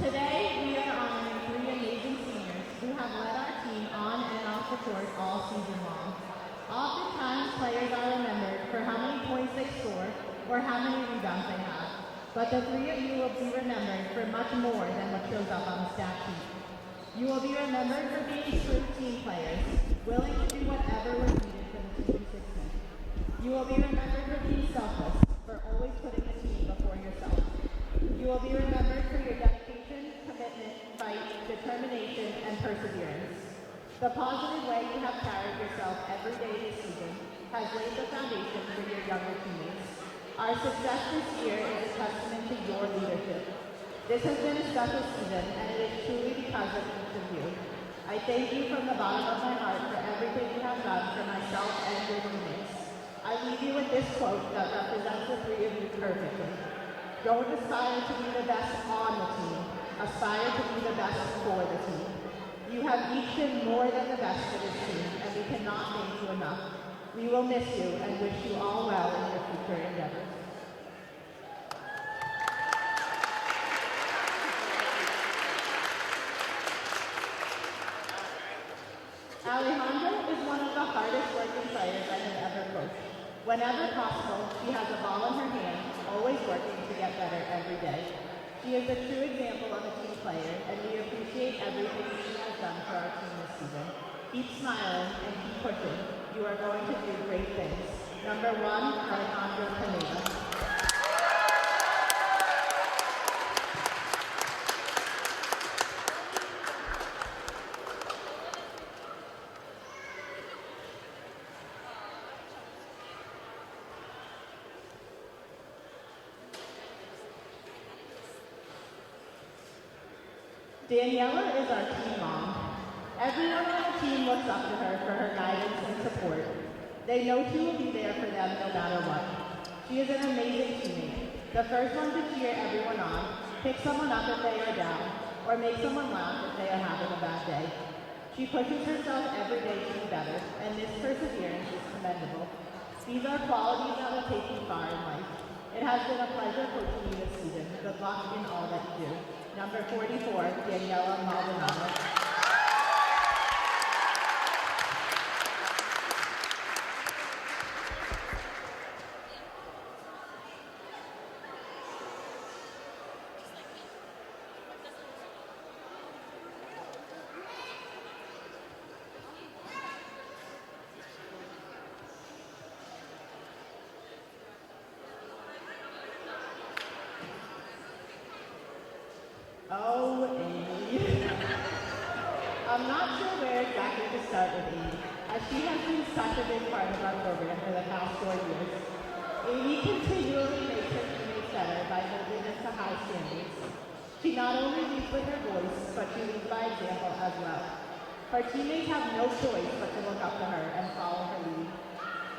Today, we are honoring three amazing seniors who have led our team on and off the court all season long. Oftentimes, players are remembered for how many points they score or how many rebounds they have. But the three of you will be remembered for much more than what shows up on the stat sheet. You will be remembered for being true team players, willing to do whatever was needed for the team to succeed. You will be remembered for being selfless, for always putting the team before yourself. You will be remembered for your dedication, commitment, fight, determination, and perseverance. The positive way you have carried yourself every day this season has laid the foundation for your younger teammates. Our success this year is a testament to your leadership. This has been a special season, and it is truly because of each of you. I thank you from the bottom of my heart for everything you have done for myself and your teammates. I leave you with this quote that represents the three of you perfectly. Don't aspire to be the best on the team. Aspire to be the best for the team. You have each been more than the best for this team, and we cannot thank you enough. We will miss you and wish you all well in your future endeavors. Alejandra is one of the hardest working players I have ever coached. Whenever possible, she has a ball in her hand, always working to get better every day. She is a true example of a team player, and we appreciate everything she has done for our team this season. Keep smiling and keep pushing. You are going to do great things. Number 1, Alejandra Pineda. Daniela is our team mom. Everyone on the team looks up to her for her guidance and support. They know she will be there for them no matter what. She is an amazing teammate. The first one to cheer everyone on, pick someone up if they are down, or make someone laugh if they are having a bad day. She pushes herself every day to be better, and this perseverance is commendable. These are qualities that will take you far in life. It has been a pleasure coaching you this season. Good luck in all that you do. Number 44, Daniela Maldonado. Oh, Amy. I'm not sure where exactly to start with Amy, as she has been such a big part of our program for the past 4 years. Amy continually makes her teammates better by holding them to high standards. She not only leads with her voice, but she leads by example as well. Her teammates have no choice but to look up to her and follow her lead.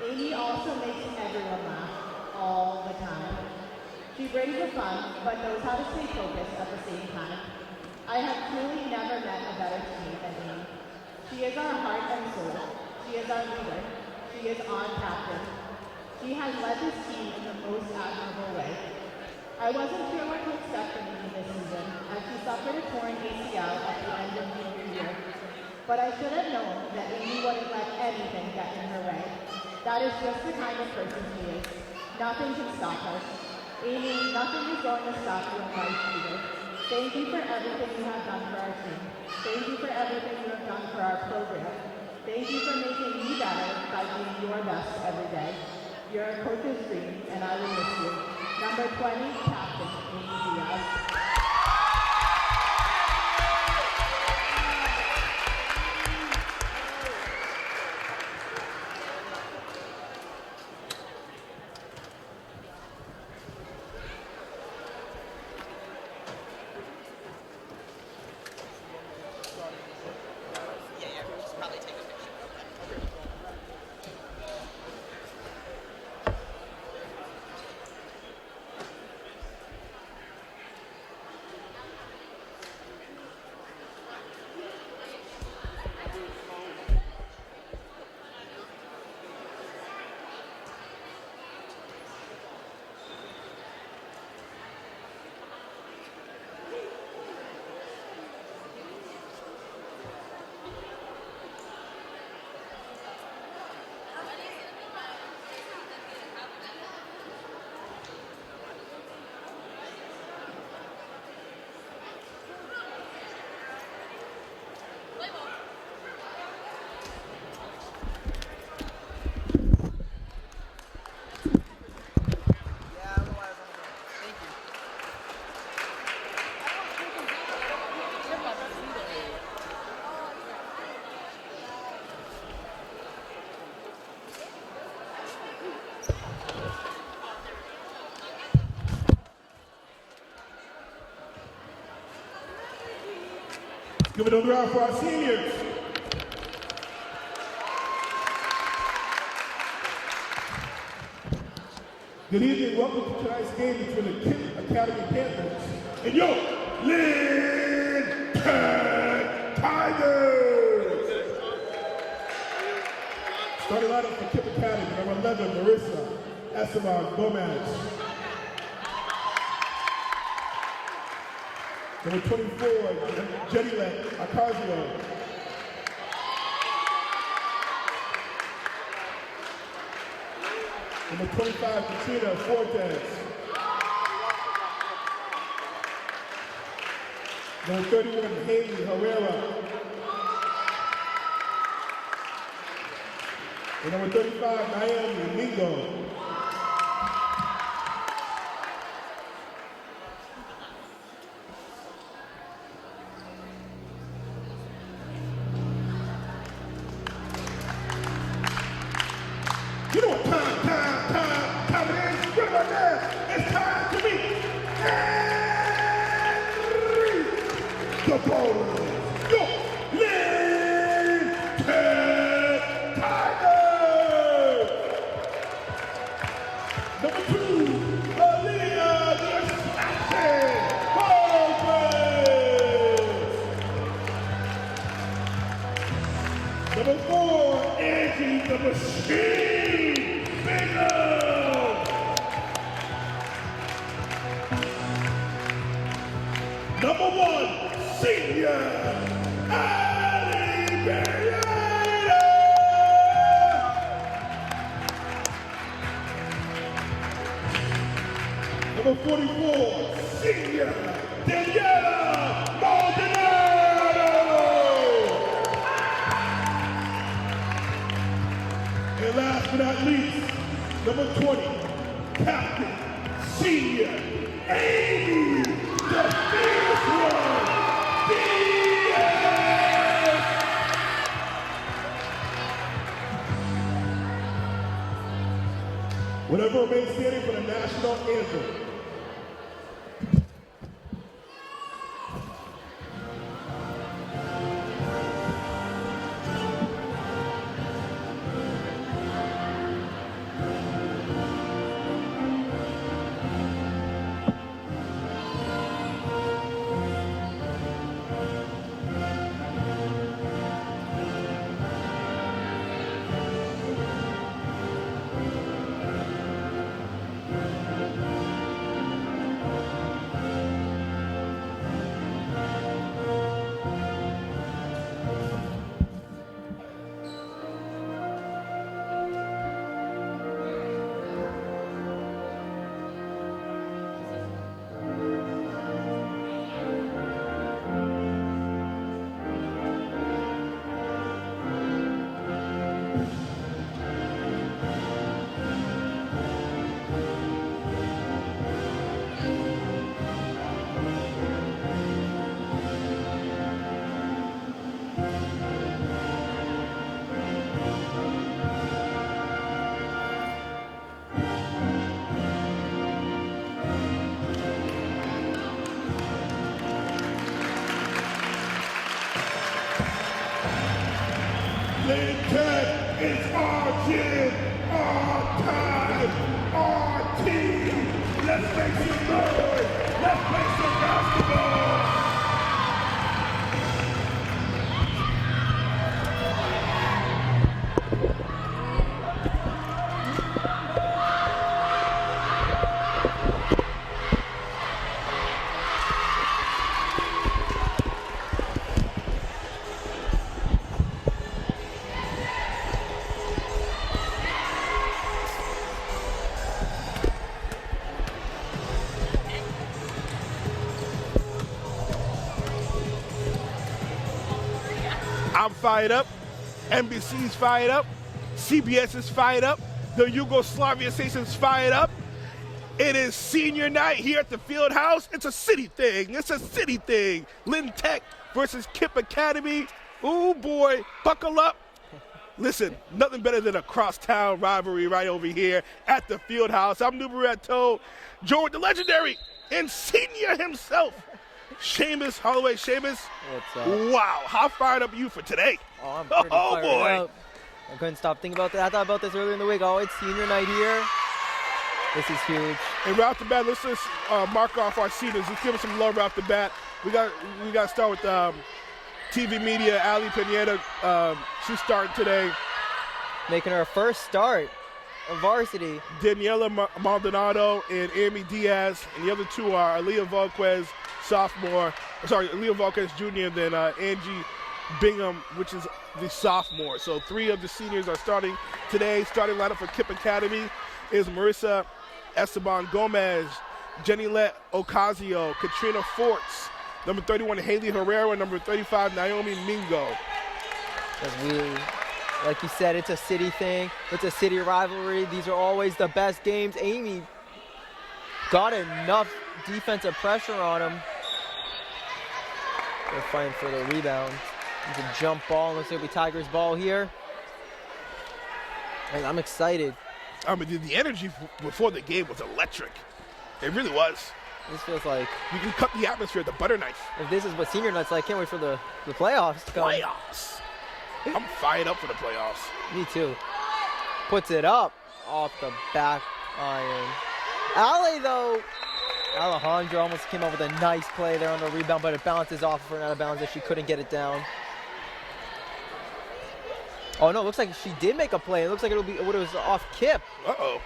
Amy also makes everyone laugh, all the time. She brings the fun, but knows how to stay focused at the same time. I have truly never met a better teammate than Amy. She is our heart and soul. She is our leader. She is our captain. She has led this team in the most admirable way. I wasn't sure what to expect from Amy this season, as she suffered a torn ACL at the end of junior year. But I should have known that Amy wouldn't let anything get in her way. That is just the kind of person she is. Nothing can stop her. Amy, nothing is going to stop you in life either. Thank you for everything you have done for our team. Thank you for everything you have done for our program. Thank you for making me better by being your best every day. You're a coach's dream, and I will miss you. Number 20, Captain Amy Diaz. Give it another round for our seniors. Good evening, welcome to tonight's game between the KIPP Academy Panthers and your Lynn Tigers. Starting lineup for KIPP Academy, number 11, Marissa Esteban Gomez. Number 24, Jedilet Acasio. Number 25, Katrina Fortes. Number 31, Haley Herrera. And number 35, Naomi Mingo. You know what time it is? Right about now, it's time to meet the bowlers. Yo, Lynn Tigers. Number 2, Aaliyah the Assassin Bowlers. Number 4, Angie the Machine. Number 1, senior, Ali Berriada. Number 44, senior, Daniela Maldonado. And last but not least, number 20, captain, senior, Amy, the fierce one, Diaz. Whatever remains standing for the national anthem. Lynn Ted is our gym, our time, our team. Let's make some noise. Let's play some basketball. I'm fired up, NBC's fired up, CBS is fired up, the Yugoslavia station's fired up. It is senior night here at the field house. It's a city thing, it's a city thing. Lynn Tech versus KIPP Academy. Ooh boy, buckle up. Listen, nothing better than a crosstown rivalry right over here at the field house. I'm Nubaretto, joined with the legendary and senior himself, Seamus, Holloway, Seamus. What's up? Wow, how fired up are you for today? Oh, I'm pretty fired boy. up. I couldn't stop thinking about that. I thought about this earlier in the week. Oh, it's senior night here. This is huge. And right off the bat, let's just mark off our seniors. Let's give them some love right off the bat. We got to start with TV media. Ali Pineda, she's starting today. Making her first start of varsity. Daniela Maldonado and Amy Diaz. And the other two are Aaliyah Volquez, Aaliyah Volquez Jr., and then Angie Bingham, which is the sophomore. So 3 of the seniors are starting today. Starting lineup for KIPP Academy is Marissa Esteban Gomez, Jenny-Lette Ocasio, Katrina Forts, number 31 Haley Herrera, number 35 Naomi Mingo. That's really, like you said, it's a city thing. It's a city rivalry. These are always the best games. Amy got enough defensive pressure on them. They're fighting for the rebound. It's a jump ball. Looks like it'll be Tigers' ball here. And I'm excited. I mean, the energy before the game was electric. It really was. This feels like you can cut the atmosphere with the butter knife. If this is what senior night's like, I can't wait for the playoffs to come. Playoffs. I'm fired up for the playoffs. Me too. Puts it up off the back iron. Ali, though, Alejandra almost came up with a nice play there on the rebound, but it bounces off for an out of bounds as she couldn't get it down. Oh no, it looks like she did make a play. It looks like it was off KIPP. Uh-oh.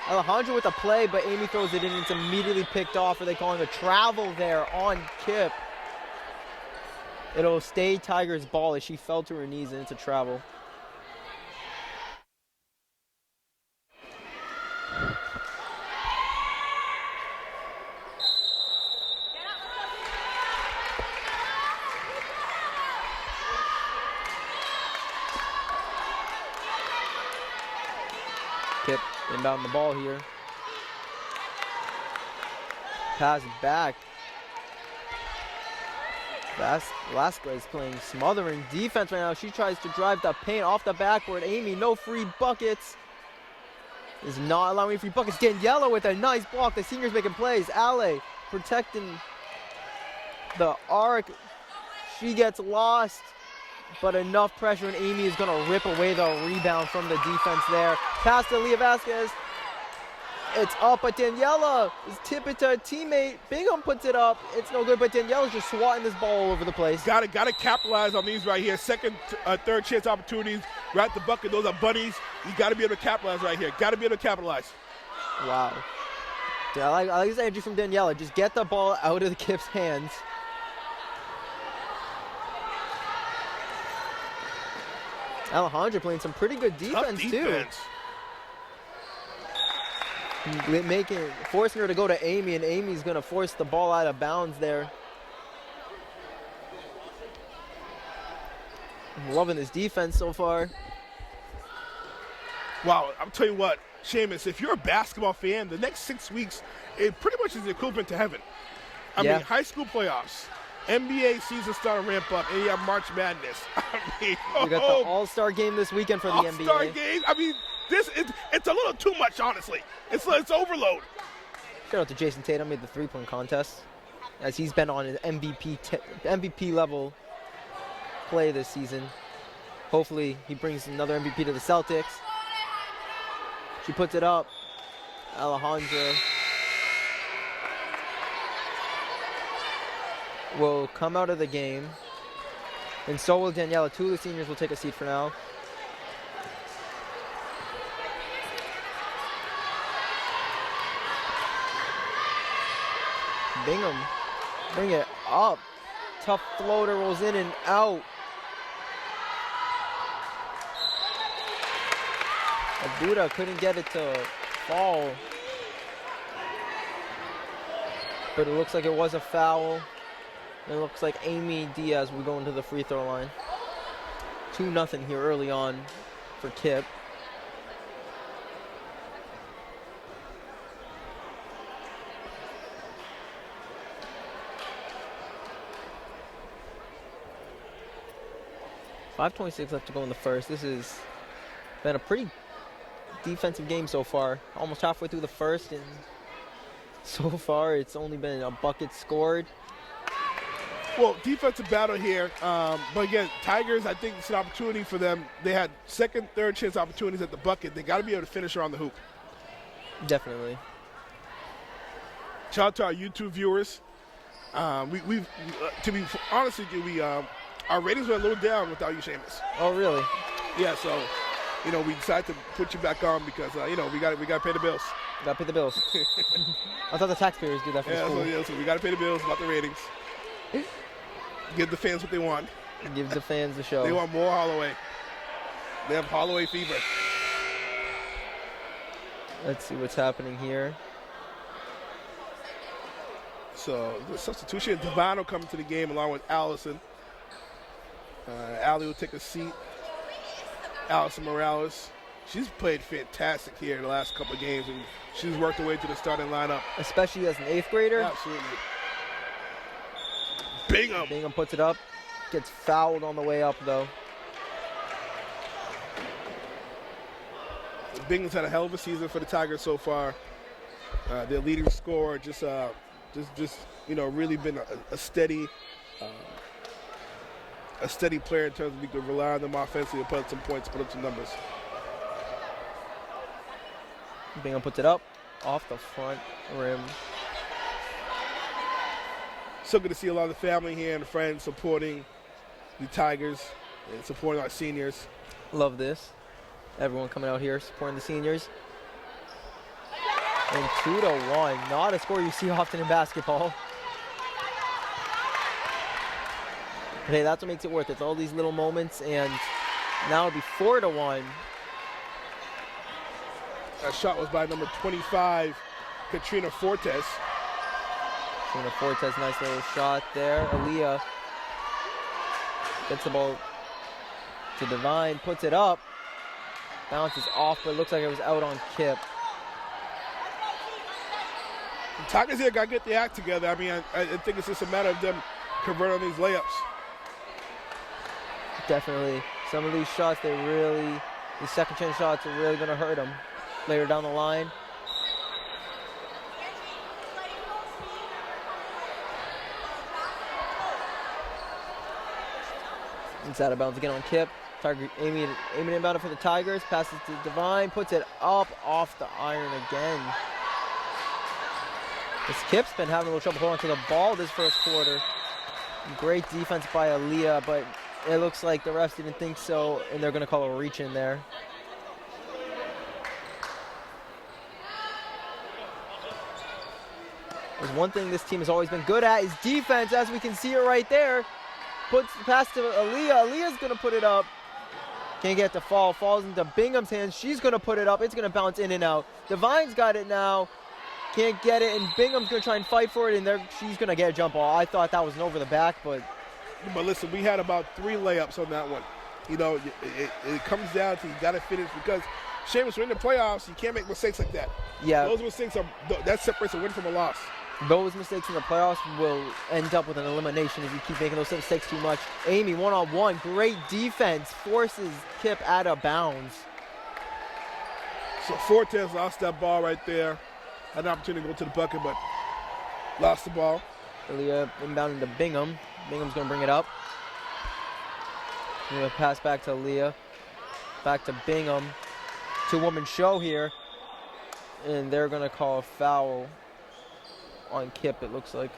Alejandra with a play, but Amy throws it in and it's immediately picked off. Are they calling a travel there on KIPP? It'll stay Tigers' ball as she fell to her knees, and it's a travel. KIPP inbound the ball here. Pass back. Velasquez playing smothering defense right now. She tries to drive the paint off the backboard. Amy, no free buckets. Is not allowing free buckets. Daniela with a nice block. The seniors making plays. Ale protecting the arc. She gets lost, but enough pressure, and Amy is going to rip away the rebound from the defense there. Pass to Leah Vasquez. It's up, but Daniela is tipping to a teammate. Bingham puts it up. It's no good, but Daniela's just swatting this ball all over the place. Got to capitalize on these right here. Second, third chance opportunities. Right at the bucket. Those are bunnies. You got to be able to capitalize right here. Got to be able to capitalize. Wow. Yeah, I like this energy from Daniela. Just get the ball out of the KIPP's hands. Alejandra playing some pretty good defense, too. Forcing her to go to Amy, and Amy's going to force the ball out of bounds there. I'm loving this defense so far. Wow, I'm telling you what, Seamus, if you're a basketball fan, the next 6 weeks, it pretty much is the equivalent to heaven. I mean, high school playoffs, NBA season starting to ramp up, and you have March Madness. I mean, we got the All-Star game this weekend for the NBA. All-Star game? I mean, it's a little too much, honestly. It's overload. Shout out to Jason Tatum, made the three-point contest, as he's been on an MVP level play this season. Hopefully, he brings another MVP to the Celtics. She puts it up. Alejandra will come out of the game, and so will Daniela. 2 of the seniors will take a seat for now. Bingham, bring it up. Tough floater, rolls in and out. Abuda couldn't get it to fall. But it looks like it was a foul. And it looks like Amy Diaz will go into the free throw line. 2-0 here early on for KIPP. .526 left to go in the first. This has been a pretty defensive game so far. Almost halfway through the first, and so far it's only been a bucket scored. Well, defensive battle here. But again, Tigers, I think it's an opportunity for them. They had second, third chance opportunities at the bucket. They got to be able to finish around the hoop. Definitely. Shout out to our YouTube viewers. We've to be honest with you, our ratings were a little down without you, Seamus. Oh, really? Yeah, so we decided to put you back on because we got to pay the bills. Gotta pay the bills. I thought the taxpayers do that for the school. So we got to pay the bills about the ratings. Give the fans what they want. Give the fans the show. They want more Holloway. They have Holloway fever. Let's see what's happening here. So the substitution, Devine will come to the game along with Allison. Allie will take a seat. Allison Morales. She's played fantastic here in the last couple of games, and she's worked her way to the starting lineup. Especially as an 8th grader. Absolutely. Bingham. Bingham puts it up. Gets fouled on the way up, though. Bingham's had a hell of a season for the Tigers so far. Their leading scorer just really been a steady player in terms of you could rely on them offensively to put up some points, put up some numbers. Bingham puts it up off the front rim. So good to see a lot of the family here and friends supporting the Tigers and supporting our seniors. Love this. Everyone coming out here supporting the seniors. And 2-1. Not a score you see often in basketball. But hey, that's what makes it worth it. It's all these little moments, and now it'll be 4-1. That shot was by number 25, Katrina Fortes. Katrina Fortes, nice little shot there. Aaliyah gets the ball to Devine, puts it up. Bounces off, but it looks like it was out on KIPP. The Tigers here got to get the act together. I mean, I think it's just a matter of them converting on these layups. Definitely. Some of these shots, these second chance shots are really going to hurt them later down the line. It's out of bounds again on KIPP. Tiger aiming about it for the Tigers. Passes to Devine. Puts it up off the iron again. This KIPP's been having a little trouble holding to the ball this first quarter. Great defense by Aaliyah, but it looks like the refs didn't think so, and they're going to call a reach in there. There's one thing this team has always been good at is defense, as we can see it right there. Puts the pass to Aaliyah. Aaliyah's going to put it up. Can't get the fall. Falls into Bingham's hands. She's going to put it up. It's going to bounce in and out. Devine's got it now. Can't get it, and Bingham's going to try and fight for it, and she's going to get a jump ball. I thought that was an over the back, but listen, we had about 3 layups on that one. It comes down to you got to finish because, Seamus, we're in the playoffs. You can't make mistakes like that. Yeah. Those mistakes that separates a win from a loss. Those mistakes in the playoffs will end up with an elimination if you keep making those mistakes too much. Amy, one-on-one, great defense, forces KIPP out of bounds. So Fortes lost that ball right there. Had an opportunity to go to the bucket, but lost the ball. Aaliyah inbounding to Bingham. Bingham's going to bring it up. Going to pass back to Aaliyah. Back to Bingham. 2-woman show here. And they're going to call a foul on KIPP, it looks like.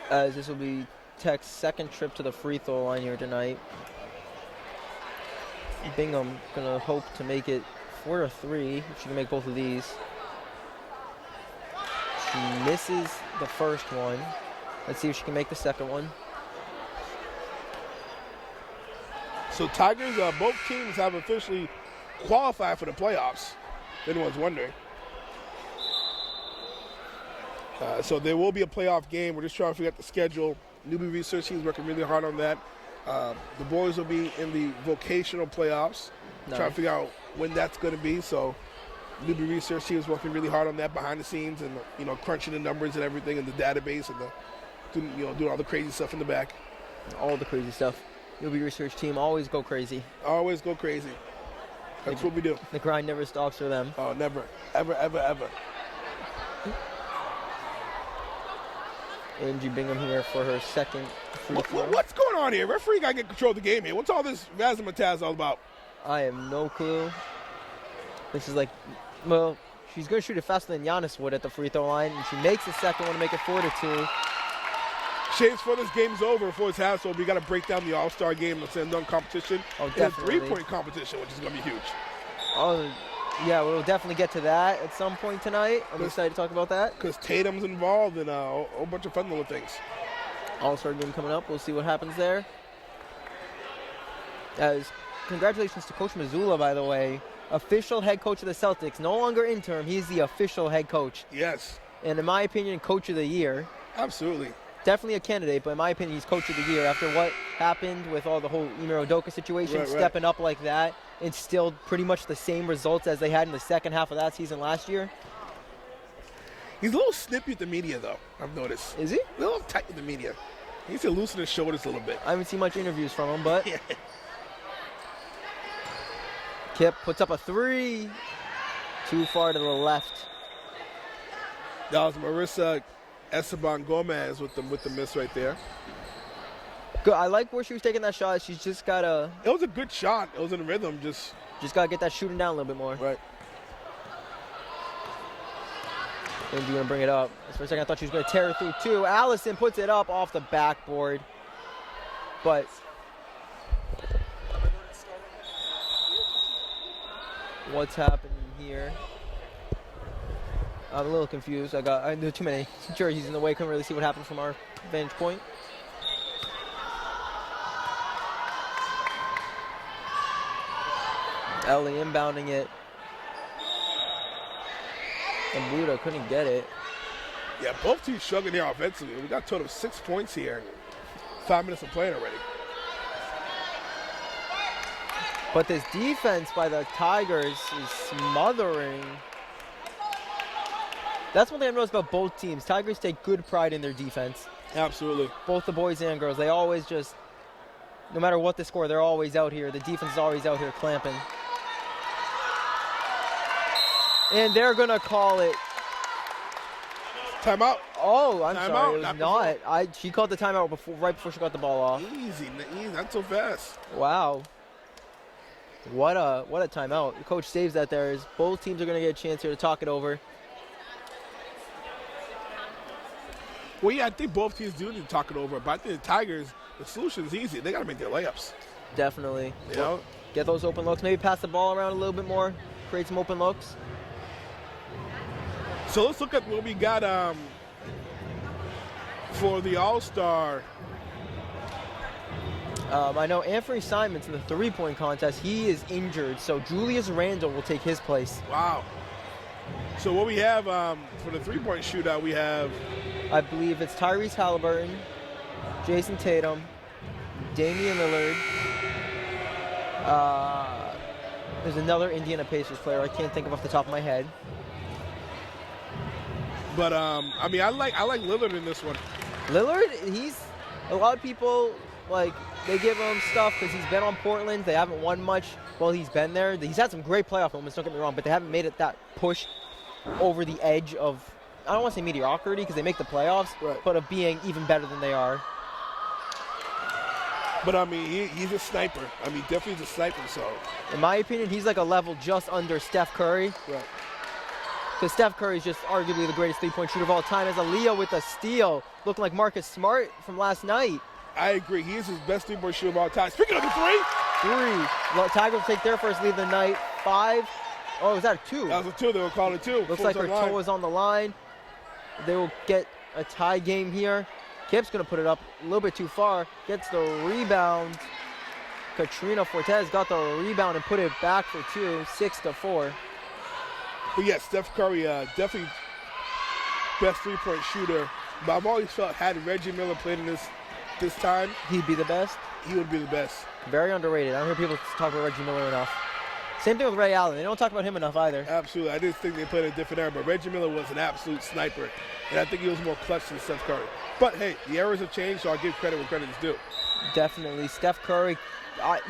As this will be Tech's second trip to the free throw line here tonight. Bingham gonna hope to make it 4-3. She can make both of these. She misses the first one. Let's see if she can make the second one. So Tigers, both teams have officially qualified for the playoffs, if anyone's wondering. So there will be a playoff game. We're just trying to figure out the schedule. Newbie research team's working really hard on that. The boys will be in the vocational playoffs. Nice. Trying to figure out when that's going to be. So newbie research team is working really hard on that behind the scenes and crunching the numbers and everything in the database and doing all the crazy stuff in the back. All the crazy stuff. Newbie research team always go crazy. Always go crazy. That's what we do. The grind never stops for them. Oh, never. Ever, ever, ever. Angie Bingham here for her second free throw. What's going on here? Referee got to get control of the game here. What's all this razzmatazz all about? I have no clue. This is like, well, she's going to shoot it faster than Giannis would at the free throw line, and she makes the second one to make it 4-2. Shades, before this game's over, before it's half, so we got to break down the All-Star game, the slam dunk competition, Oh, definitely. and the three-point competition, which is going to be huge. Oh, yeah, we'll definitely get to that at some point tonight. I'm excited to talk about that. Because Tatum's involved in a whole bunch of fun little things. All-Star game coming up. We'll see what happens there. Congratulations to Coach Mazzulla, by the way. Official head coach of the Celtics. No longer interim. He's the official head coach. Yes. And in my opinion, coach of the year. Absolutely. Definitely a candidate, but in my opinion, he's coach of the year after what happened with all the whole Ime Udoka situation, stepping up like that, instilled pretty much the same results as they had in the second half of that season last year. He's a little snippy with the media, though, I've noticed. Is he? A little tight with the media. He needs to loosen his shoulders a little bit. I haven't seen much interviews from him, but KIPP puts up a three. Too far to the left. That was Marissa Esteban Gomez with the miss right there. Good. I like where she was taking that shot. She's just got to... It was a good shot. It was in rhythm. Just got to get that shooting down a little bit more. Right. And you're going to bring it up. For a second, I thought she was going to tear it through, too. Allison puts it up off the backboard. But... what's happening here? I'm a little confused. I knew too many jerseys in the way. Couldn't really see what happened from our vantage point. Ellie inbounding it. And Buda couldn't get it. Yeah, both teams struggling here offensively. We got a total of 6 points here. 5 minutes of playing already. But this defense by the Tigers is smothering. That's one thing I've noticed about both teams. Tigers take good pride in their defense. Absolutely. Both the boys and girls. They always just, no matter what the score, they're always out here. The defense is always out here clamping. And they're going to call it. Timeout. Oh, I'm Timeout, sorry. It was not. She called the timeout right before she got the ball off. Easy, not so fast. Wow. What a timeout. The coach saves that there. As both teams are going to get a chance here to talk it over. Well, yeah, I think both teams do need to talk it over. But I think the Tigers, the solution is easy. They got to make their layups. Definitely. You know? Get those open looks. Maybe pass the ball around a little bit more. Create some open looks. So let's look at what we got for the All-Star. I know Anthony Simons in the three-point contest, he is injured, so Julius Randle will take his place. Wow. So what we have for the three-point shootout, we have... I believe it's Tyrese Halliburton, Jason Tatum, Damian Lillard. There's another Indiana Pacers player I can't think of off the top of my head. But, I mean, I like Lillard in this one. Lillard, he's... A lot of people, like, they give him stuff because he's been on Portland. They haven't won much while he's been there. He's had some great playoff moments, don't get me wrong, but they haven't made it that push over the edge of, I don't want to say mediocrity because they make the playoffs, right, but of being even better than they are. But, I mean, he's a sniper. I mean, definitely he's a sniper, so. In my opinion, he's like a level just under Steph Curry. Right. Because Steph Curry is just arguably the greatest three-point shooter of all time. As Aaliyah with a steal, looking like Marcus Smart from last night. I agree. He is his best three-point shooter of all time. Speaking of the three. Tigers take their first lead of the night. 5. Oh, was that a 2? That was a 2. They were calling it 2. Looks like Bertoa's on the line. They will get a tie game here. KIPP's going to put it up a little bit too far. Gets the rebound. Katrina Fortes got the rebound and put it back for 2. 6-4. But yeah, Steph Curry, definitely best three-point shooter. But I've always felt had Reggie Miller played in this time, he'd be the best. He would be the best. Very underrated. I don't hear people talk about Reggie Miller enough. Same thing with Ray Allen. They don't talk about him enough either. Absolutely. I just think they played in a different era, but Reggie Miller was an absolute sniper, and I think he was more clutch than Steph Curry. But hey, the eras have changed, so I'll give credit where credit is due. Definitely. Steph Curry.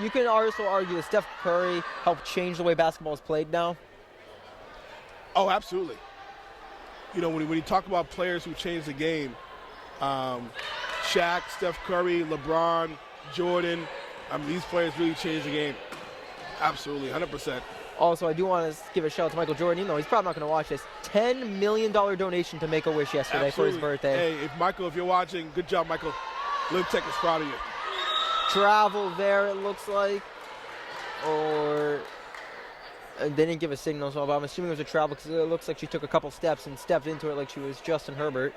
You can also argue that Steph Curry helped change the way basketball is played now. Oh, absolutely. You know, when you talk about players who changed the game, Shaq, Steph Curry, LeBron, Jordan, I mean, these players really changed the game. Absolutely, 100%. Also, I do want to give a shout out to Michael Jordan, even though he's probably not going to watch this. $10 million donation to Make-A-Wish yesterday for his birthday. Hey, if you're watching, good job, Michael. Lynn Tech is proud of you. Travel there, it looks like. Or they didn't give a signal, so I'm assuming it was a travel because it looks like she took a couple steps and stepped into it like she was Justin Herbert.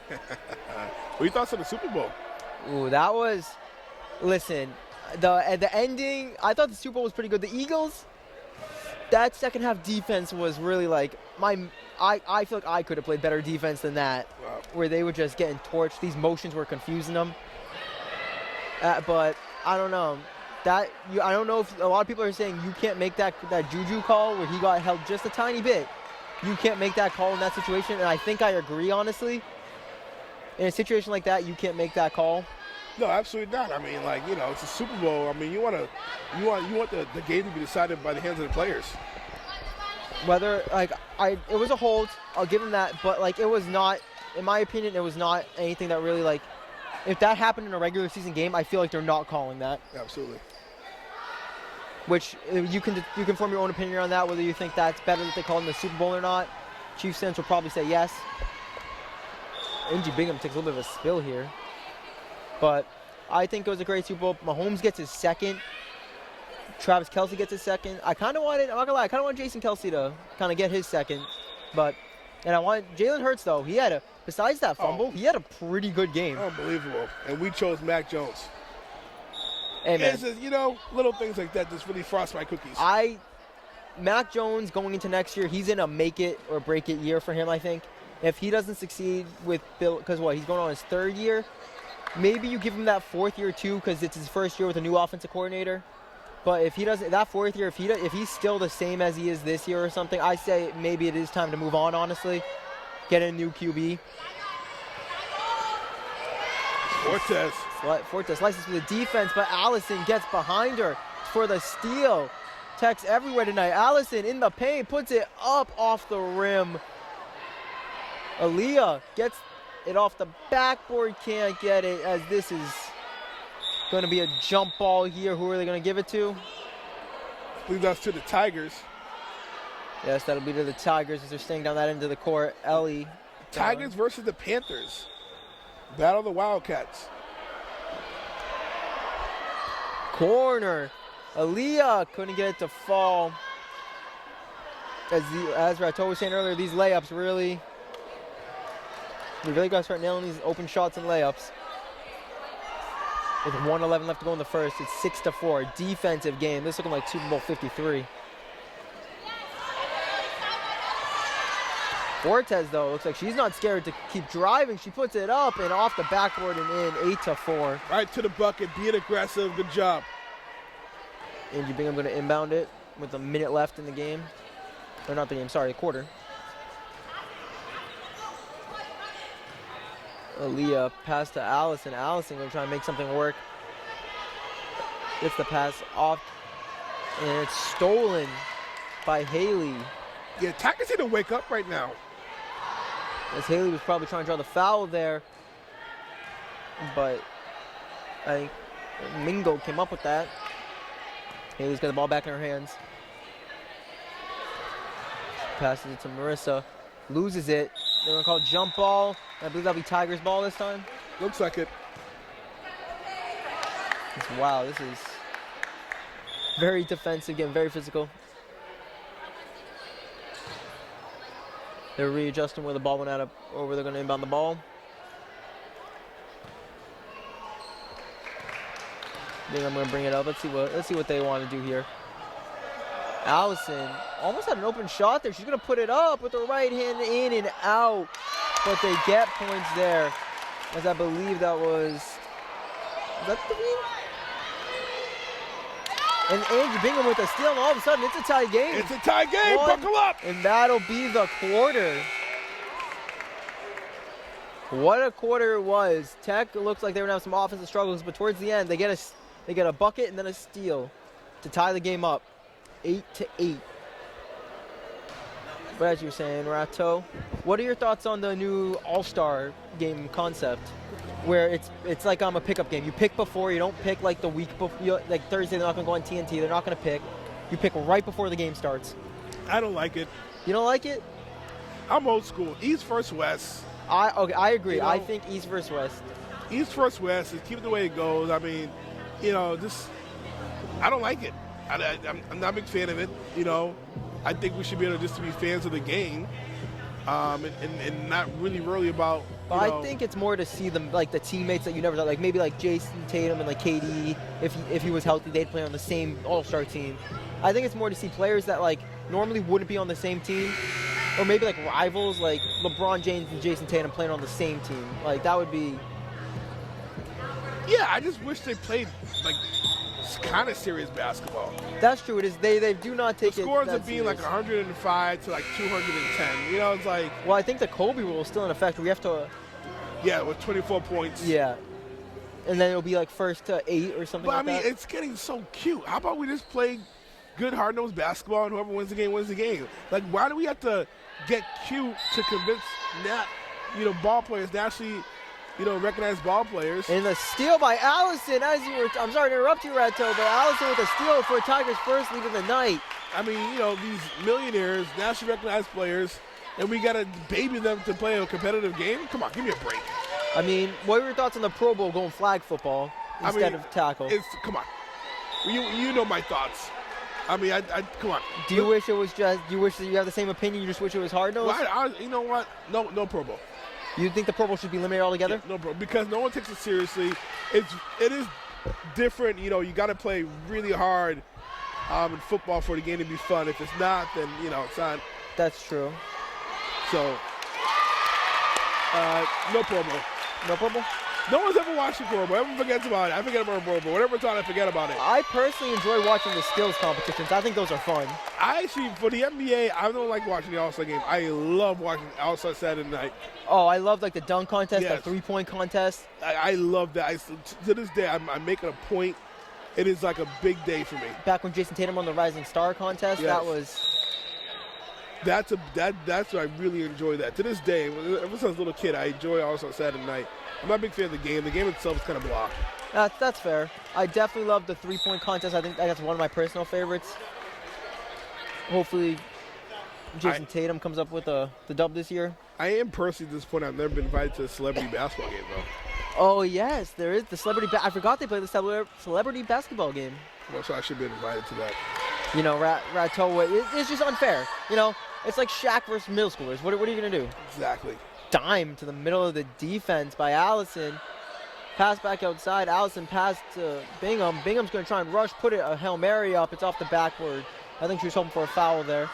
What are your thoughts on the Super Bowl? Ooh, that was... Listen, the ending, I thought the Super Bowl was pretty good. The Eagles, that second half defense was really like... I feel like I could have played better defense than that, Wow. where they were just getting torched. These motions were confusing them. But I don't know. I don't know if a lot of people are saying you can't make that Juju call where he got held just a tiny bit. You can't make that call in that situation, and I think I agree, honestly. In a situation like that, you can't make that call. No, absolutely not. I mean, like, you know, it's a Super Bowl. I mean, you want the game to be decided by the hands of the players. Whether it was a hold, I'll give him that, but like it was not, in my opinion, it was not anything that really like. If that happened in a regular season game, I feel like they're not calling that. Absolutely. Which you can form your own opinion on that, whether you think that's better that they call in the Super Bowl or not. Chiefs fans will probably say yes. Angie Bingham takes a little bit of a spill here. But I think it was a great Super Bowl. Mahomes gets his second. Travis Kelce gets his second. I'm not gonna lie, I kind of want Jason Kelce to kind of get his second. And I want Jalen Hurts, though. Besides that fumble, he had a pretty good game. Unbelievable. And we chose Mac Jones. Hey, man. It's just, you know, little things like that just really frost my cookies. Mac Jones going into next year, he's in a make it or break it year for him, I think. If he doesn't succeed with Bill, because he's going on his third year, maybe you give him that fourth year too, because it's his first year with a new offensive coordinator. But if he doesn't, that fourth year, if he's still the same as he is this year or something, I say maybe it is time to move on, honestly. Get a new QB. Fortes slices for the defense, but Allison gets behind her for the steal. Tech's everywhere tonight. Allison in the paint, puts it up off the rim. Aaliyah gets it off the backboard, can't get it, as this is going to be a jump ball here. Who are they going to give it to? I believe that's to the Tigers. Yes, that'll be to the Tigers as they're staying down that end of the court. Ellie. Tigers versus the Panthers. Battle of the Wildcats. Corner. Aaliyah couldn't get it to fall. As Rato was saying earlier, these layups we really got to start nailing these open shots and layups. With 1:11 left to go in the first, it's 6-4. Defensive game. This is looking like Super Bowl 53. Fortes, though, looks like she's not scared to keep driving. She puts it up and off the backboard and in, 8-4. Right to the bucket, being aggressive. Good job. Angie Bingham going to inbound it with a minute left in the game. Or not the game, sorry, quarter. Aaliyah pass to Allison. Allison going to try and make something work. Gets the pass off. And it's stolen by Haley. Yeah, Tigers need to wake up right now. As Haley was probably trying to draw the foul there. But I think Mingo came up with that. Haley's got the ball back in her hands. Passes it to Marissa. Loses it. They're going to call it jump ball. I believe that'll be Tigers ball this time. Looks like it. Wow, this is very defensive, getting very physical. They're readjusting where the ball went out of, or where they're going to inbound the ball. I think I'm going to bring it up. Let's see what they want to do here. Allison almost had an open shot there. She's going to put it up with her right hand in and out. But they get points there. As I believe that was that 3? And Angie Bingham with a steal, and all of a sudden it's a tie game. It's a tie game. Buckle up. And that'll be the quarter. What a quarter it was. Tech looks like they were going to have some offensive struggles, but towards the end, they get a bucket and then a steal to tie the game up, 8-8. But as you were saying, Rato, what are your thoughts on the new All-Star game concept, where it's like a pickup game? You pick before, you don't pick like the week before. Like Thursday, they're not going to go on TNT. They're not going to pick. You pick right before the game starts. I don't like it. You don't like it? I'm old school. East versus West. I agree. You know, I think East versus West. East versus West is keep it the way it goes. I mean, I don't like it. I'm not a big fan of it. I think we should be able to be fans of the game, and not really worry about. But I think it's more to see them, like the teammates that you never thought, like maybe like Jason Tatum and like KD. If he was healthy, they'd play on the same All-Star team. I think it's more to see players that like normally wouldn't be on the same team, or maybe like rivals, like LeBron James and Jason Tatum playing on the same team. Like that would be. Yeah, I just wish they played like kind of serious basketball. That's true. It is. They do not take the it. scores that of being serious. like 105 to like 210. It's like. Well, I think the Kobe rule is still in effect. We have to. Yeah, with 24 points. Yeah. And then it'll be like first to 8 or something. But like that. It's getting so cute. How about we just play good hard-nosed basketball, and whoever wins the game wins the game? Like, why do we have to get cute to convince ball players to actually, recognize ball players? And the steal by Allison, I'm sorry to interrupt you, Rato, but Allison with a steal for Tigers' first lead of the night. I mean, these millionaires, nationally recognized players, and we got to baby them to play a competitive game? Come on, give me a break. I mean, what were your thoughts on the Pro Bowl going flag football instead of tackle? Come on. You know my thoughts. I mean, come on. Do you wish that you have the same opinion? You just wish it was hard-nosed? Well, you know what? No Pro Bowl. You think the Pro Bowl should be eliminated altogether? Yeah, no, bro, because no one takes it seriously. It is different. You got to play really hard in football for the game to be fun. If it's not, then it's not. That's true. So, no Pro Bowl. No Pro Bowl? No one's ever watched the Pro Bowl. Everyone forgets about it. I forget about Pro Bowl. Whatever it's on, I forget about it. I personally enjoy watching the skills competitions. I think those are fun. I actually, for the NBA, I don't like watching the All-Star game. I love watching All-Star Saturday night. Oh, I love like the dunk contest, Yes. the three-point contest. I love that. To this day, I'm making a point. It is like a big day for me. Back when Jason Tatum won the Rising Star contest, Yes. that was. That's what I really enjoy. That to this day, ever since I was a little kid, I enjoy All-Star Saturday night. I'm not a big fan of the game. The game itself is kind of blah. That's fair. I definitely love the three-point contest. I think that's one of my personal favorites. Hopefully, Jason Tatum comes up with the dub this year. I am personally disappointed I've never been invited to a celebrity basketball game, though. Oh, yes, there is the celebrity. I forgot they play the celebrity basketball game. Well, so I should have been invited to that. Rato, it's just unfair. It's like Shaq versus middle schoolers. What are you going to do? Exactly. Dime to the middle of the defense by Allison. Pass back outside. Allison passed to Bingham. Bingham's going to try and rush, put a Hail Mary up. It's off the backboard. I think she was hoping for a foul there.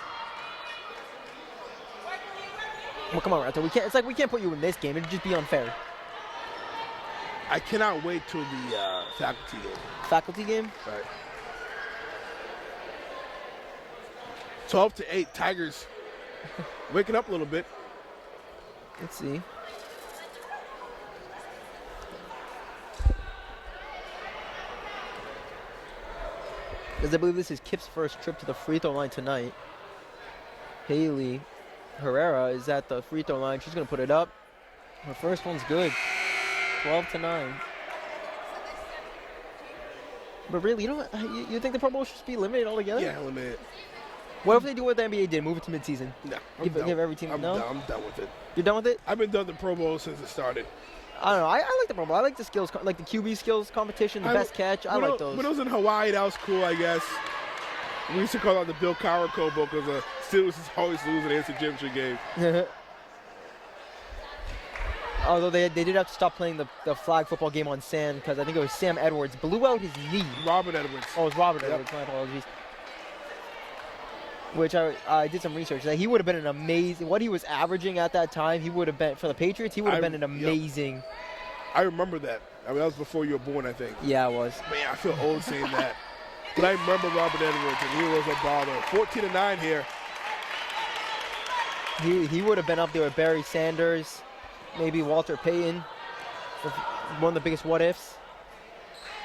Well, come on, Rato. We can't put you in this game. It'd just be unfair. I cannot wait till the faculty game. Faculty game? Right. 12-8, Tigers waking up a little bit. Let's see. Because I believe this is KIPP's first trip to the free throw line tonight. Haley Herrera is at the free throw line. She's going to put it up. Her first one's good. 12-9. But really, you think the Pro Bowl should be eliminated altogether? Yeah, eliminated. What if they do what the NBA did, move it to midseason? No, Give every team I'm no? done with it. You're done with it? I've been done the Pro Bowl since it started. I don't know. I like the Pro Bowl. I like the skills, like the QB skills competition, the best catch. I like those. When it was in Hawaii, that was cool, I guess. We used to call it the Bill Cowher Bowl because the Steelers always lose in the NCAA championship game. Although they did have to stop playing the flag football game on sand because I think it was Sam Edwards blew out his knee. Robert Edwards. Oh, it was Robert Edwards. My apologies. Which I did some research. That he would have been an amazing. What he was averaging at that time, he would have been for the Patriots. He would have been an amazing. I remember that. I mean, that was before you were born, I think. Yeah, it was. Man, I feel old saying that. But I remember Robert Edwards, and he was a baller. 14-9 here. He would have been up there with Barry Sanders. maybe Walter Payton, one of the biggest what ifs.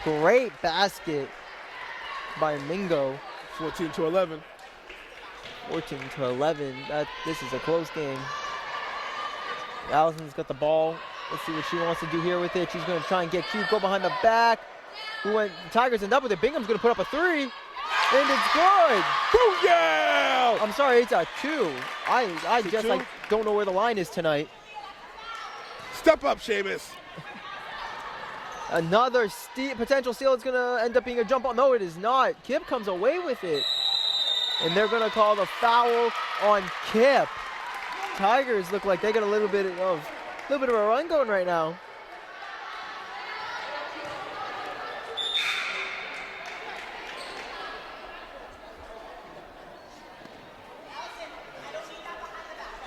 Great basket by Mingo. 14-11. 14-11. This is a close game. Allison's got the ball. Let's see what she wants to do here with it. She's going to try and get cute, go behind the back. The Tigers end up with it. Bingham's going to put up a 3, and it's good. Booyah! I'm sorry, it's a 2. I It's a just 2? like don't know where the line is tonight. Step up, Seamus. Another potential steal. It's going to end up being a jump ball. No, it is not. KIPP comes away with it. And they're going to call the foul on KIPP. Tigers look like they got a little bit of a run going right now.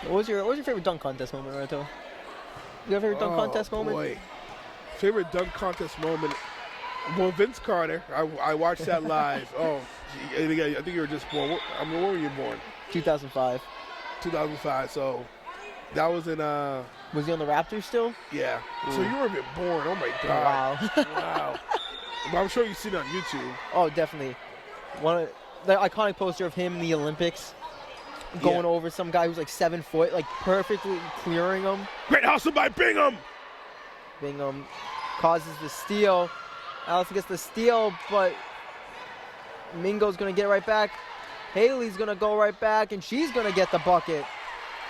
What was your favorite dunk contest moment, Reto? You have a favorite dunk contest moment? Boy. Favorite dunk contest moment? Well, Vince Carter. I watched that live. Oh, gee, I think you were just born. When were you born? 2005. 2005. So that was in Was he on the Raptors still? yeah. Ooh. So you were even born. Oh my God. Wow. Wow. But I'm sure you've seen it on YouTube. Oh, definitely. One of the iconic poster of him in the Olympics going over some guy who's like 7 foot, like perfectly clearing him. Great hustle by Bingham. Bingham causes the steal. Allison gets the steal, but Mingo's going to get right back. Haley's going to go right back, and she's going to get the bucket.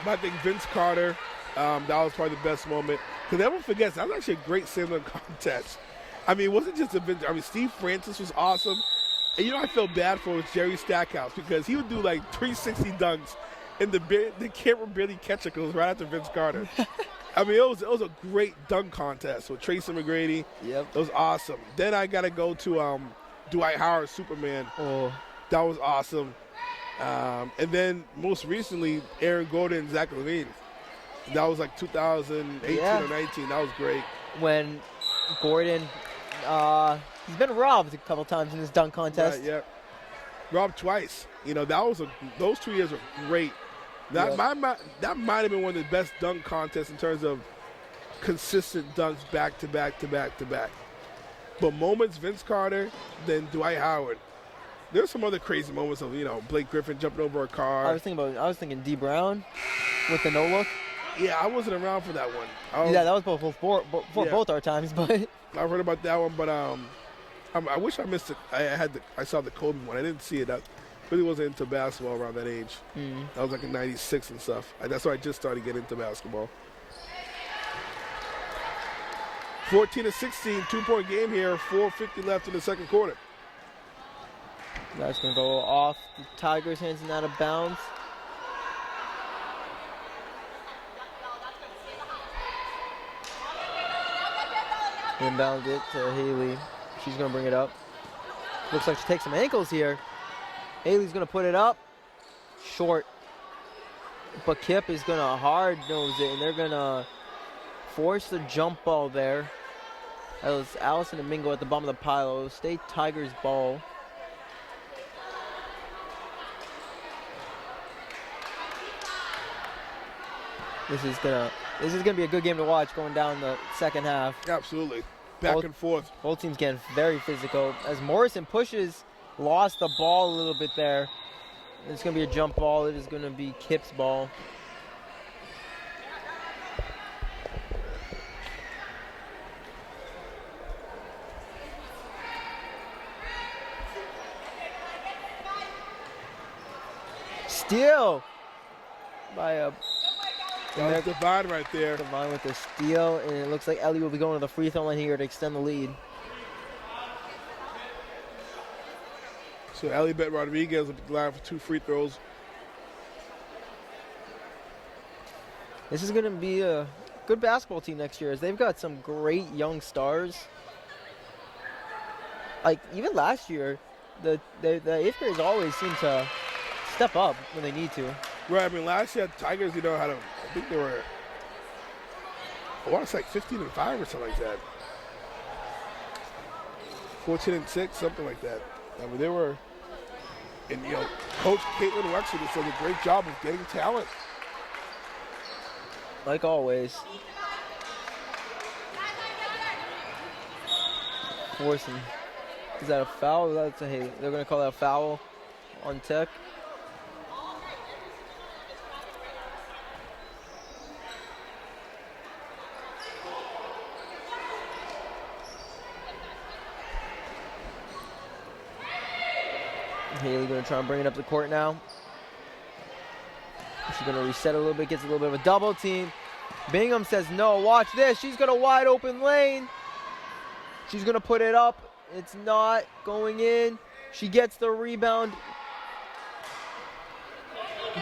I think Vince Carter, that was probably the best moment. Because everyone forgets, that was actually a great slam contest. I mean, it wasn't just a Vince. I mean, Steve Francis was awesome. And you know, I felt bad for Jerry Stackhouse because he would do like 360 dunks, and the camera barely catch it because it was right after Vince Carter. I mean, it was a great dunk contest with Tracy McGrady. Yep. It was awesome. Then I got to go to Dwight Howard, Superman. Oh. That was awesome. And then most recently, Aaron Gordon and Zach LaVine. That was like 2018 or 19. That was great. When Gordon, he's been robbed a couple times in this dunk contest. Right, yeah. Robbed twice. You know, those 2 years were great. That might have been one of the best dunk contests in terms of consistent dunks back to back to back to back. But moments, Vince Carter, then Dwight Howard. There's some other crazy moments of, you know, Blake Griffin jumping over a car. I was thinking D Brown with the no look. Yeah, I wasn't around for that one. Yeah, that was before both our times, but I've heard about that one, but I wish I missed it. I saw the Kobe one. I didn't see it. I really wasn't into basketball around that age. That was like in '96 and stuff. That's why I just started getting into basketball. 14-16, 2-point game here. 4:50 left in the second quarter. That's gonna go off the Tigers' hands and out of bounds. Inbound it to Haley. She's going to bring it up. Looks like she takes some ankles here. Haley's going to put it up. Short. But KIPP is going to hard-nose it, and they're going to force the jump ball there. That was Allison and Mingo at the bottom of the pile. It'll stay Tigers' ball. This is gonna be a good game to watch going down the second half. Absolutely. Back and forth. Both teams getting very physical. As Morrison pushes, lost the ball a little bit there. It's gonna be a jump ball. It is gonna be KIPP's ball. Steal by a That was Devine right there. Devine with the steal, and it looks like Ellie will be going to the free throw line here to extend the lead. So Ellie Bet Rodriguez will be line for 2 free throws. This is going to be a good basketball team next year, as they've got some great young stars. Like, even last year, the 8th graders always seem to step up when they need to. Right, I mean, last year, Tigers, you know, I think they were, I want to say like 15-5 or something like that. 14-6, something like that. I mean, they were, and, you know, Coach Caitlin Wexler does a great job of getting talent. Like always. forcing. Is that a foul? That's a Haley. They're gonna call that a foul on Tech. Haley gonna try and bring it up the court now. She's gonna reset a little bit, gets a little bit of a double team. Bingham says no, watch this. She's got a wide open lane. She's gonna put it up. It's not going in. She gets the rebound,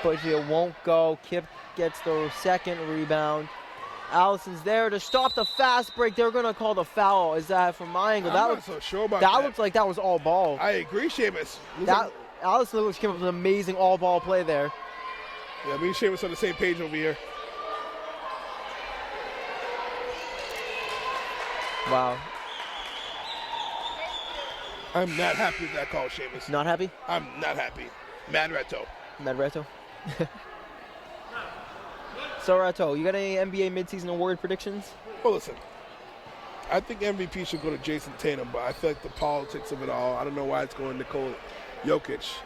but it won't go. KIPP gets the second rebound. Allison's there to stop the fast break. They're gonna call the foul. Is that from my angle? I'm not so sure about that. That looks like that was all ball. I agree, Seamus. Allison looks came up with an amazing all ball play there. Yeah, me and Seamus on the same page over here. Wow. I'm not happy with that call, Seamus. Not happy? I'm not happy. Mad Reto. Mad Reto. So, Reto, you got any NBA midseason award predictions? Well, listen. I think MVP should go to Jason Tatum, but I feel like the politics of it all, I don't know why it's going to Nikola Jokic.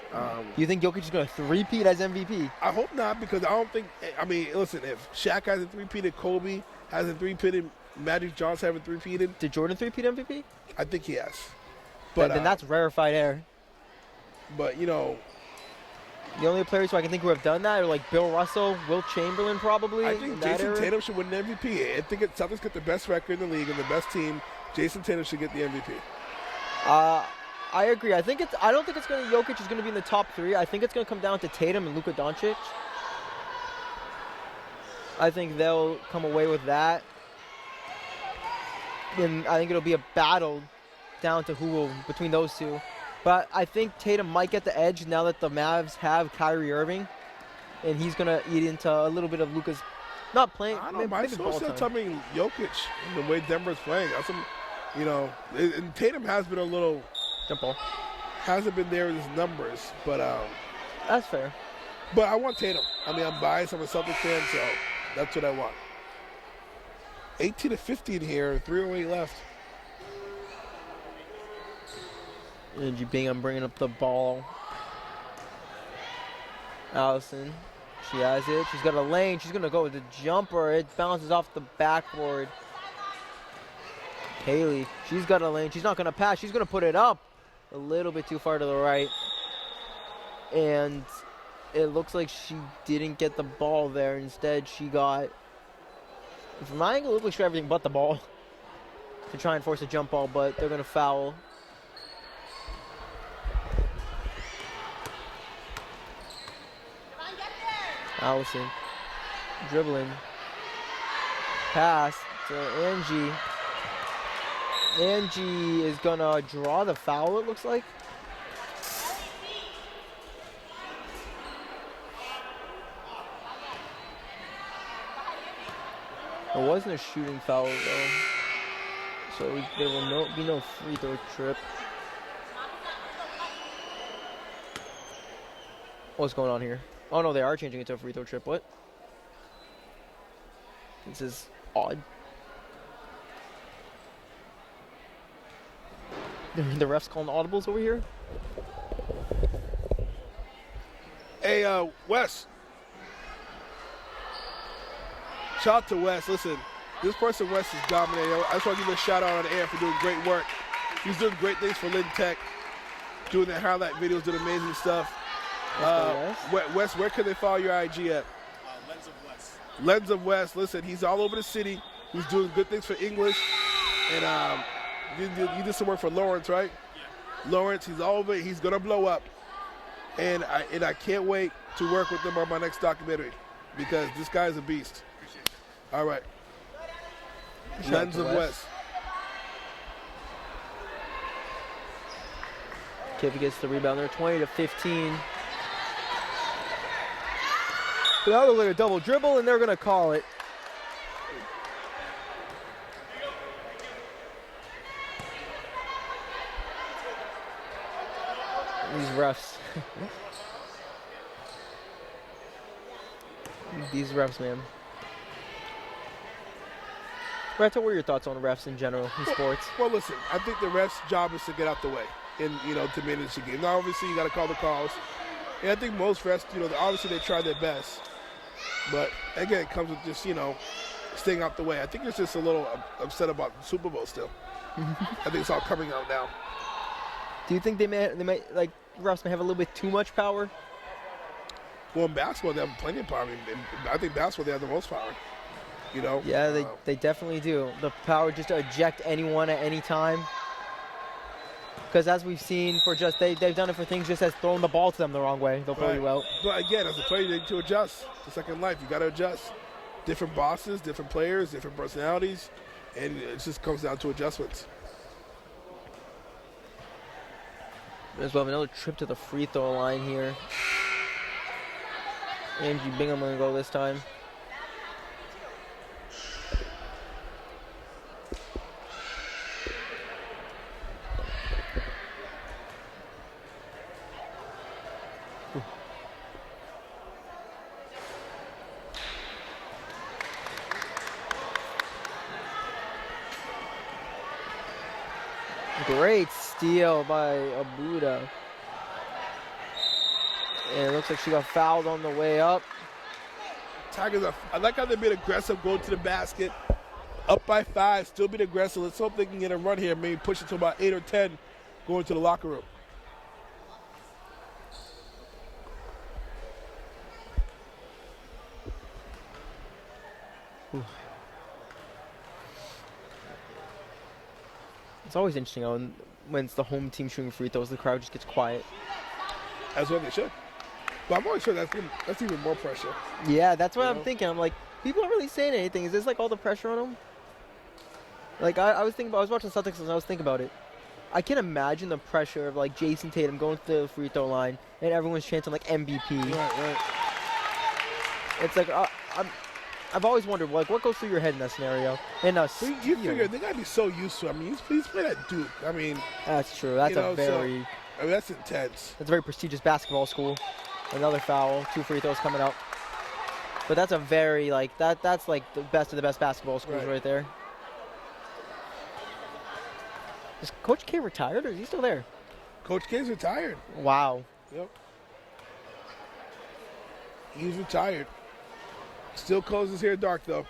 You think Jokic is going to three-peat as MVP? I hope not, because I don't think, I mean, listen, if Shaq hasn't three-peated, Kobe hasn't three-peated, Magic Johnson haven't three-peated. Did Jordan three-peat MVP? I think he has. But then that's rarefied air. But, you know. The only players who I can think who have done that are like Bill Russell, Wilt Chamberlain probably. I think Jason Tatum should win the MVP. I think Celtics get the best record in the league and the best team. Jason Tatum should get the MVP. I agree. I don't think it's going to Jokic is going to be in the top three. I think it's going to come down to Tatum and Luka Doncic. I think they'll come away with that. And I think it'll be a battle down to who will between those two. But I think Tatum might get the edge now that the Mavs have Kyrie Irving, and he's gonna eat into a little bit of Luka's not playing. I don't know. My source said something Jokic the way Denver's playing. That's some, you know, and Tatum has been a little jump ball. Hasn't been there with his numbers, but that's fair. But I want Tatum. I mean, I'm biased. I'm a Celtics fan, so that's what I want. 18-15 here, 3:08 left. Angie Bingham bringing up the ball. Allison, she has it. She's got a lane. She's going to go with the jumper. It bounces off the backboard. Haley, she's got a lane. She's not going to pass. She's going to put it up a little bit too far to the right. And it looks like she didn't get the ball there. Instead, she got, from my angle, it looked like she got everything but the ball to try and force a jump ball, but they're going to foul. Allison dribbling, pass to Angie. Angie is gonna draw the foul, it looks like. It wasn't a shooting foul though, so there will be no free throw trip. What's going on here? Oh no, they are changing it to a free throw trip. What? This is odd. The refs calling audibles over here? Hey, Wes. Shout out to Wes. Listen, this person, Wes, is dominating. I just want to give him a shout out on the air for doing great work. He's doing great things for Lynn Tech, doing the highlight videos, doing amazing stuff. Wes, where can they follow your IG at? Lens of Wes. Lens of Wes. Listen, he's all over the city. He's doing good things for English. And you did some work for Lawrence, right? Yeah. Lawrence, he's all over it. He's going to blow up. And I can't wait to work with him on my next documentary because this guy's a beast. Appreciate it. All right. Lens of Wes. KIPP gets the rebound there, 20-15. Now they're going to double dribble, and they're going to call it. These refs. These refs, man. Reto, what are your thoughts on refs in general in sports? Well, listen, I think the ref's job is to get out the way and, to manage the game. Now, obviously, you got to call the calls. And I think most refs, obviously they try their best. But, again, it comes with just, staying out the way. I think it's just a little upset about the Super Bowl still. I think it's all coming out now. Do you think they might like refs may have a little bit too much power? Well, in basketball, they have plenty of power. I think basketball, they have the most power. Yeah, they definitely do. The power just to eject anyone at any time. Because as we've seen, they've done it for things just as throwing the ball to them the wrong way. They'll throw you out. But again, as a player, you need to adjust to Second Life. You got to adjust. Different bosses, different players, different personalities, and it just comes down to adjustments. As well, another trip to the free throw line here. Angie Bingham going to go this time. Great steal by Abuda. And it looks like she got fouled on the way up. Tigers I like how they've been aggressive, going to the basket. Up by 5, still being aggressive. Let's hope they can get a run here, maybe push it to about 8 or 10 going to the locker room. It's always interesting when it's the home team shooting free throws, the crowd just gets quiet. As well they should. But I'm always sure that's even more pressure. Yeah, that's what I'm thinking. I'm like, people aren't really saying anything. Is this like all the pressure on them? Like I was watching Celtics and I was thinking about it. I can imagine the pressure of like Jason Tatum going to the free throw line and everyone's chanting like MVP. Right. It's like I've always wondered like what goes through your head in that scenario. And you figure they gotta be so used to it. I mean, he's played at Duke. I mean, that's true. That's that's intense. That's a very prestigious basketball school. Another foul, 2 free throws coming up. But that's a very that's like the best of the best basketball schools right there. Is Coach K retired or is he still there? Coach K's retired. Wow. Yep. He's retired. Still colors his hair dark though.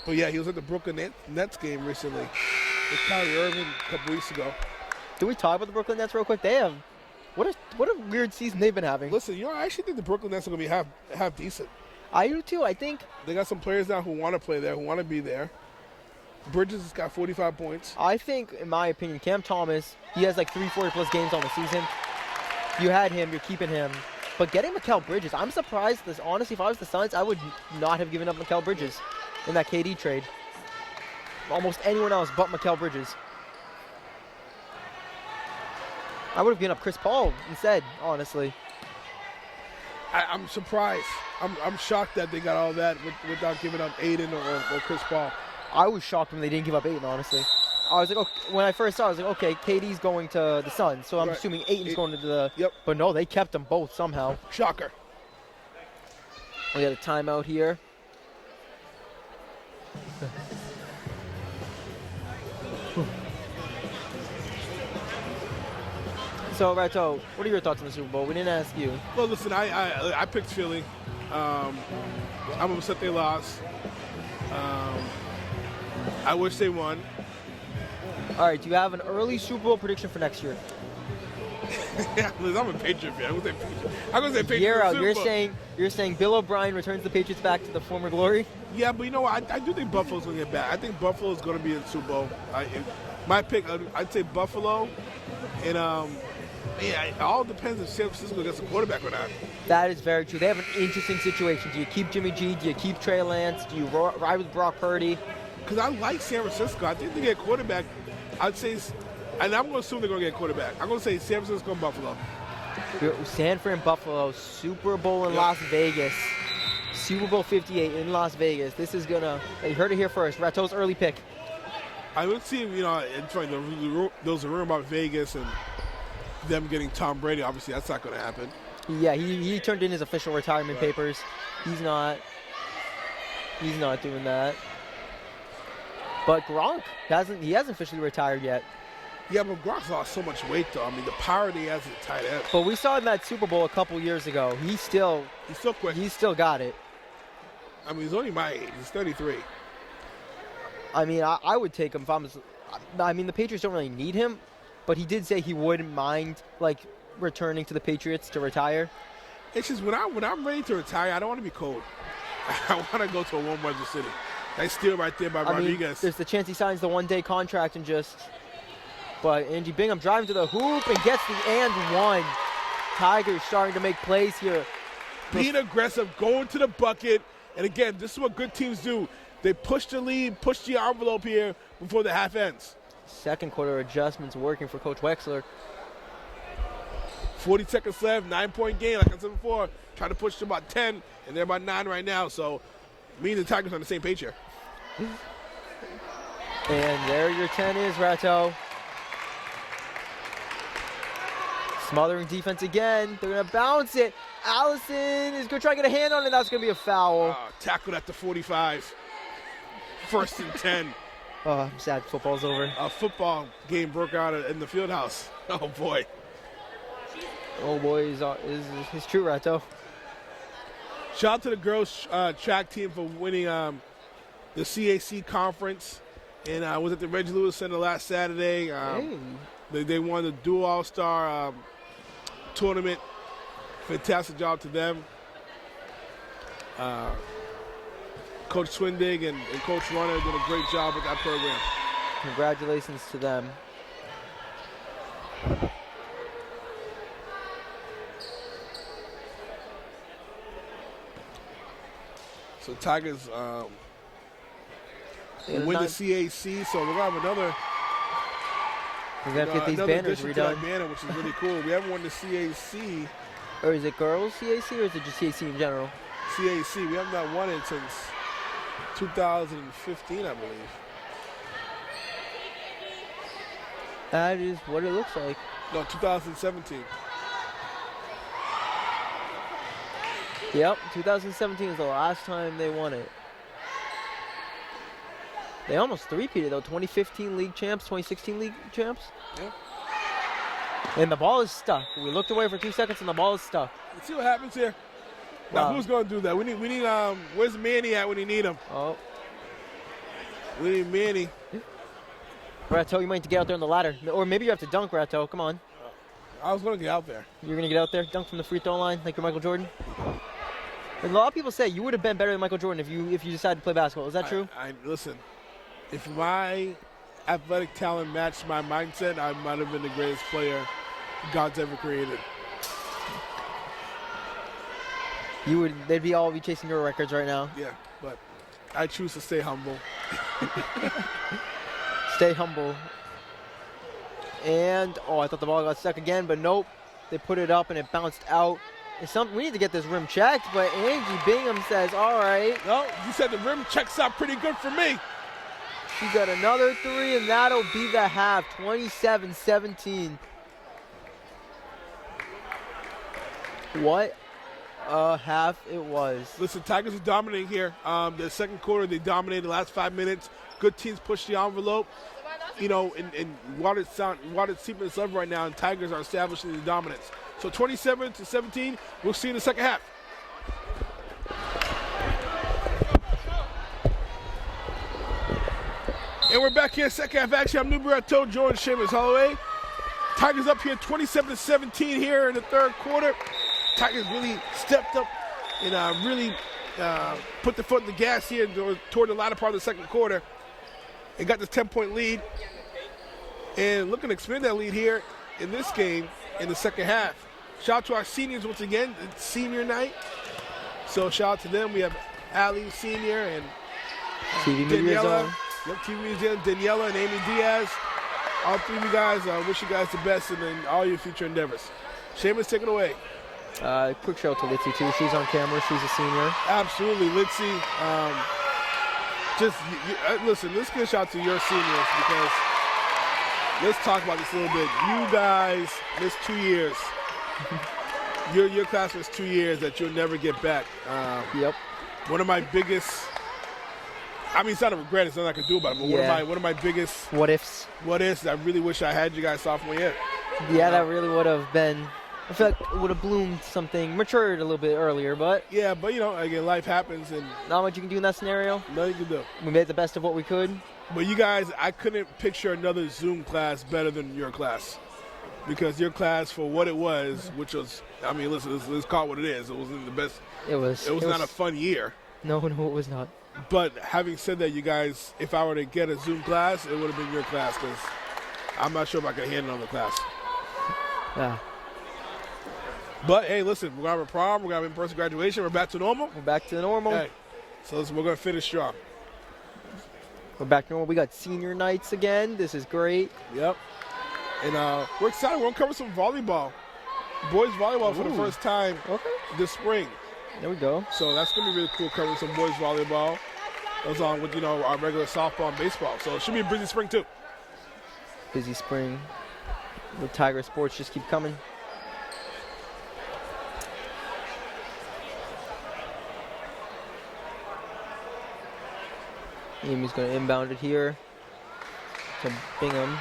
But yeah, he was at the Brooklyn Nets game recently with Kyrie Irving a couple weeks ago. Did we talk about the Brooklyn Nets real quick? They have what a weird season they've been having. Listen, I actually think the Brooklyn Nets are gonna be half decent. I do too. I think they got some players now who want to play there, who want to be there. Bridges has got 45 points. I think, in my opinion, Cam Thomas, he has like 340-plus games on the season. You had him, you're keeping him. But getting Mikal Bridges, I'm surprised. Honestly, if I was the Suns, I would not have given up Mikal Bridges in that KD trade. Almost anyone else but Mikal Bridges. I would have given up Chris Paul instead, honestly. I'm surprised. I'm shocked that they got all that without giving up Aiden or Chris Paul. I was shocked when they didn't give up Aiden, honestly. I was like, okay, when I first saw it, I was like, okay, KD's going to the Suns, so I'm assuming Aiton's going to the... Yep. But no, they kept them both somehow. Shocker. We got a timeout here. So, Reto, what are your thoughts on the Super Bowl? We didn't ask you. Well, listen, I picked Philly. I'm upset they lost. I wish they won. All right, do you have an early Super Bowl prediction for next year? Yeah, listen, I'm a Patriot fan. I'm gonna say Patriots. Year out, you're saying Bill O'Brien returns the Patriots back to the former glory? Yeah, but you know what? I do think Buffalo's gonna get back. I think Buffalo's gonna be in the Super Bowl. My pick, I'd say Buffalo, and it all depends if San Francisco gets a quarterback or not. That is very true. They have an interesting situation. Do you keep Jimmy G? Do you keep Trey Lance? Do you ride with Brock Purdy? Because I like San Francisco. I think they get a quarterback. I'd say, and I'm going to assume they're going to get a quarterback. I'm going to say San Francisco and Buffalo. San Fran, Buffalo, Super Bowl in Las Vegas. Super Bowl 58 in Las Vegas. This is going to, you heard it here first. Reto's early pick. I would see, it's funny, there was a rumor about Vegas and them getting Tom Brady. Obviously, that's not going to happen. Yeah, he turned in his official retirement papers. He's not doing that. But Gronk hasn't officially retired yet. Yeah, but Gronk's lost so much weight, though. I mean, the power that he has at tight end. But we saw in that Super Bowl a couple years ago. He's still quick. He's still got it. I mean, he's only my age. He's 33. I mean, I would take him if I mean, the Patriots don't really need him, but he did say he wouldn't mind, like, returning to the Patriots to retire. It's just when I'm ready to retire, I don't want to be cold. I want to go to a warm weather city. Nice steal right there by Rodriguez. Mean, there's the chance he signs the one-day contract and just... But Angie Bingham driving to the hoop and gets the and one. Tigers starting to make plays here. Being aggressive, going to the bucket. And again, this is what good teams do. They push the lead, push the envelope here before the half ends. Second quarter adjustments working for Coach Wexler. 40 seconds left, 9-point game. Like I said before, trying to push to about 10, and they're about 9 right now. So me and the Tigers are on the same page here. And there your 10 is, Rato. Smothering defense again. They're going to bounce it. Allison is going to try to get a hand on it. That's going to be a foul. Tackled at the 45. First and 10. Oh, I'm sad football's over. A football game broke out in the field house. Oh, boy. Oh, boy, is true, Rato. Shout out to the girls track team for winning the CAC conference. And I was at the Reggie Lewis Center last Saturday. They won the dual all-star tournament. Fantastic job to them. Coach Swindig and Coach Runner did a great job with that program. Congratulations to them. So Tigers win the CAC, so we're going to have another. We're going to get these banners redone. Banner, which is really cool. We haven't won the CAC. Or is it girls CAC or is it just CAC in general? CAC. We have not won it since 2015, I believe. That is what it looks like. No, 2017. Yep, 2017 is the last time they won it. They almost three-peated, though. 2015 league champs, 2016 league champs. Yeah. And the ball is stuck. We looked away for 2 seconds, and the ball is stuck. Let's see what happens here. Now, who's going to do that? We need. Where's Manny at when you need him? Oh. We need Manny. Rato, you might need to get out there on the ladder. Or maybe you have to dunk, Rato. Come on. I was going to get out there. You're going to get out there, dunk from the free throw line like you're Michael Jordan? And a lot of people say you would have been better than Michael Jordan if you decided to play basketball. Is that true? Listen, if my athletic talent matched my mindset, I might have been the greatest player God's ever created. They'd all be chasing your records right now. Yeah, but I choose to stay humble. Stay humble. And, I thought the ball got stuck again, but nope. They put it up and it bounced out. We need to get this rim checked, but Angie Bingham says, all right. No, you said the rim checks out pretty good for me. She got another three, and that'll be the half, 27-17. What a half it was. Listen, Tigers are dominating here. The second quarter, they dominated the last 5 minutes. Good teams push the envelope. You know, and water seeping its love right now, and Tigers are establishing the dominance. So 27-17, we'll see in the second half. And we're back here, second half action. I'm Newberry Rato, Jordan Seamus Holloway. Tigers up here 27-17 here in the third quarter. Tigers really stepped up and really put the foot in the gas here toward the latter part of the second quarter. And got this 10-point lead. And looking to expand that lead here in this game in the second half. Shout out to our seniors once again. It's senior night. So shout out to them. We have Ali Senior and Daniela. Yep, TV Media, Daniela and Amy Diaz. All three of you guys, wish you guys the best in all your future endeavors. Seamus, take it away. Quick shout out to Litzy, too. She's on camera. She's a senior. Absolutely, Litzy. Listen, let's give a shout out to your seniors because let's talk about this a little bit. You guys missed 2 years. Your class was 2 years that you'll never get back. Yep. One of my biggest, I mean, it's not a regret. It's nothing I can do about it. But Yeah. one of my biggest What ifs? what ifs. I really wish I had you guys sophomore year. Yeah, that really would have been. I feel like it would have bloomed something, matured a little bit earlier, but Yeah, but you know, again, life happens and not much you can do in that scenario. nothing you can do. We made the best of what we could. But you guys, I couldn't picture another Zoom class better than your class. Because your class, for what it was, which was, I mean, listen, let's call it what it is. It wasn't the best. It was. It was not a fun year. No, it was not. But having said that, you guys, if I were to get a Zoom class, it would have been your class because I'm not sure if I could handle another class. Yeah. But hey, listen, we're gonna have a prom, we're gonna have in-person graduation, we're back to normal. We're back to normal. Hey, so listen, we're gonna finish strong. We're back to normal. We got senior nights again. This is great. Yep. And we're excited. We're gonna cover some volleyball, boys volleyball for the first time Okay. this spring. There we go. So that's gonna be really cool covering some boys volleyball. Goes on with our regular softball and baseball. So it should be a busy spring too. Busy spring. The Tiger sports just keep coming. Amy's going to inbound it here to Bingham.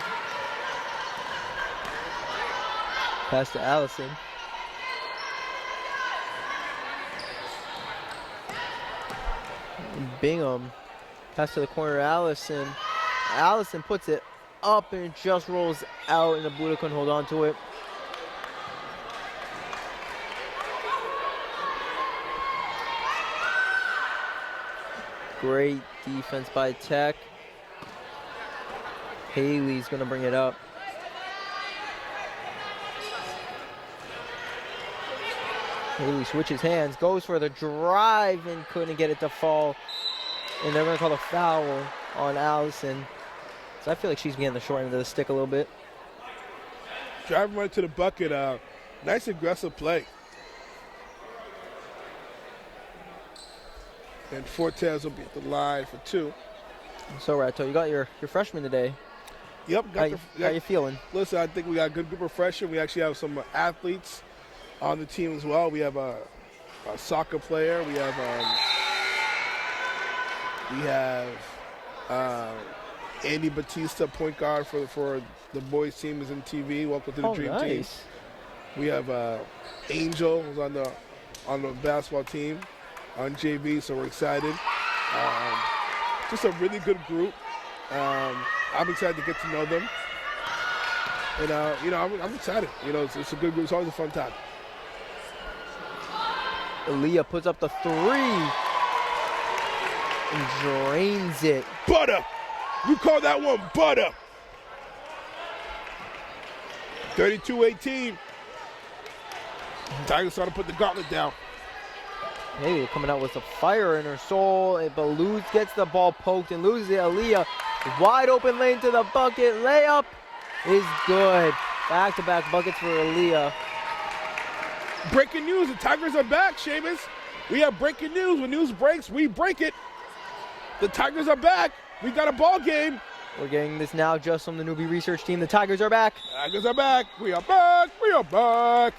Pass to Allison. Bingham. Pass to the corner, Allison. Allison puts it up and it just rolls out, and the Buddha couldn't hold on to it. Great defense by Tech. Haley's going to bring it up. Haley switches hands, goes for the drive and couldn't get it to fall. And they're going to call a foul on Allison. So I feel like she's getting the short end of the stick a little bit. Driving right to the bucket. Nice aggressive play. And Fortes will be at the line for two. So, Rato, you got your freshman today. Yep. How you feeling? Listen, I think we got a good group of freshmen. We actually have some athletes on the team as well. We have a soccer player. We have Andy Batista, point guard for the boys team, is in TV. Welcome to the Dream Team. Nice. We have Angel, who's on the basketball team on JV, so we're excited. Just a really good group. I'm excited to get to know them. And, I'm excited. It's a good group. It's always a fun time. Aaliyah puts up the three and drains it. Butter! You call that one butter. 32-18. Tigers trying to put the gauntlet down. Haley coming out with a fire in her soul, but Luz gets the ball poked and loses it. Aaliyah, wide open lane to the bucket. Layup is good. Back-to-back buckets for Aaliyah. Breaking news, the Tigers are back, Seamus. We have breaking news. When news breaks, we break it. The Tigers are back. We got a ball game. We're getting this now just from the newbie research team. The Tigers are back. Tigers are back. We are back. We are back.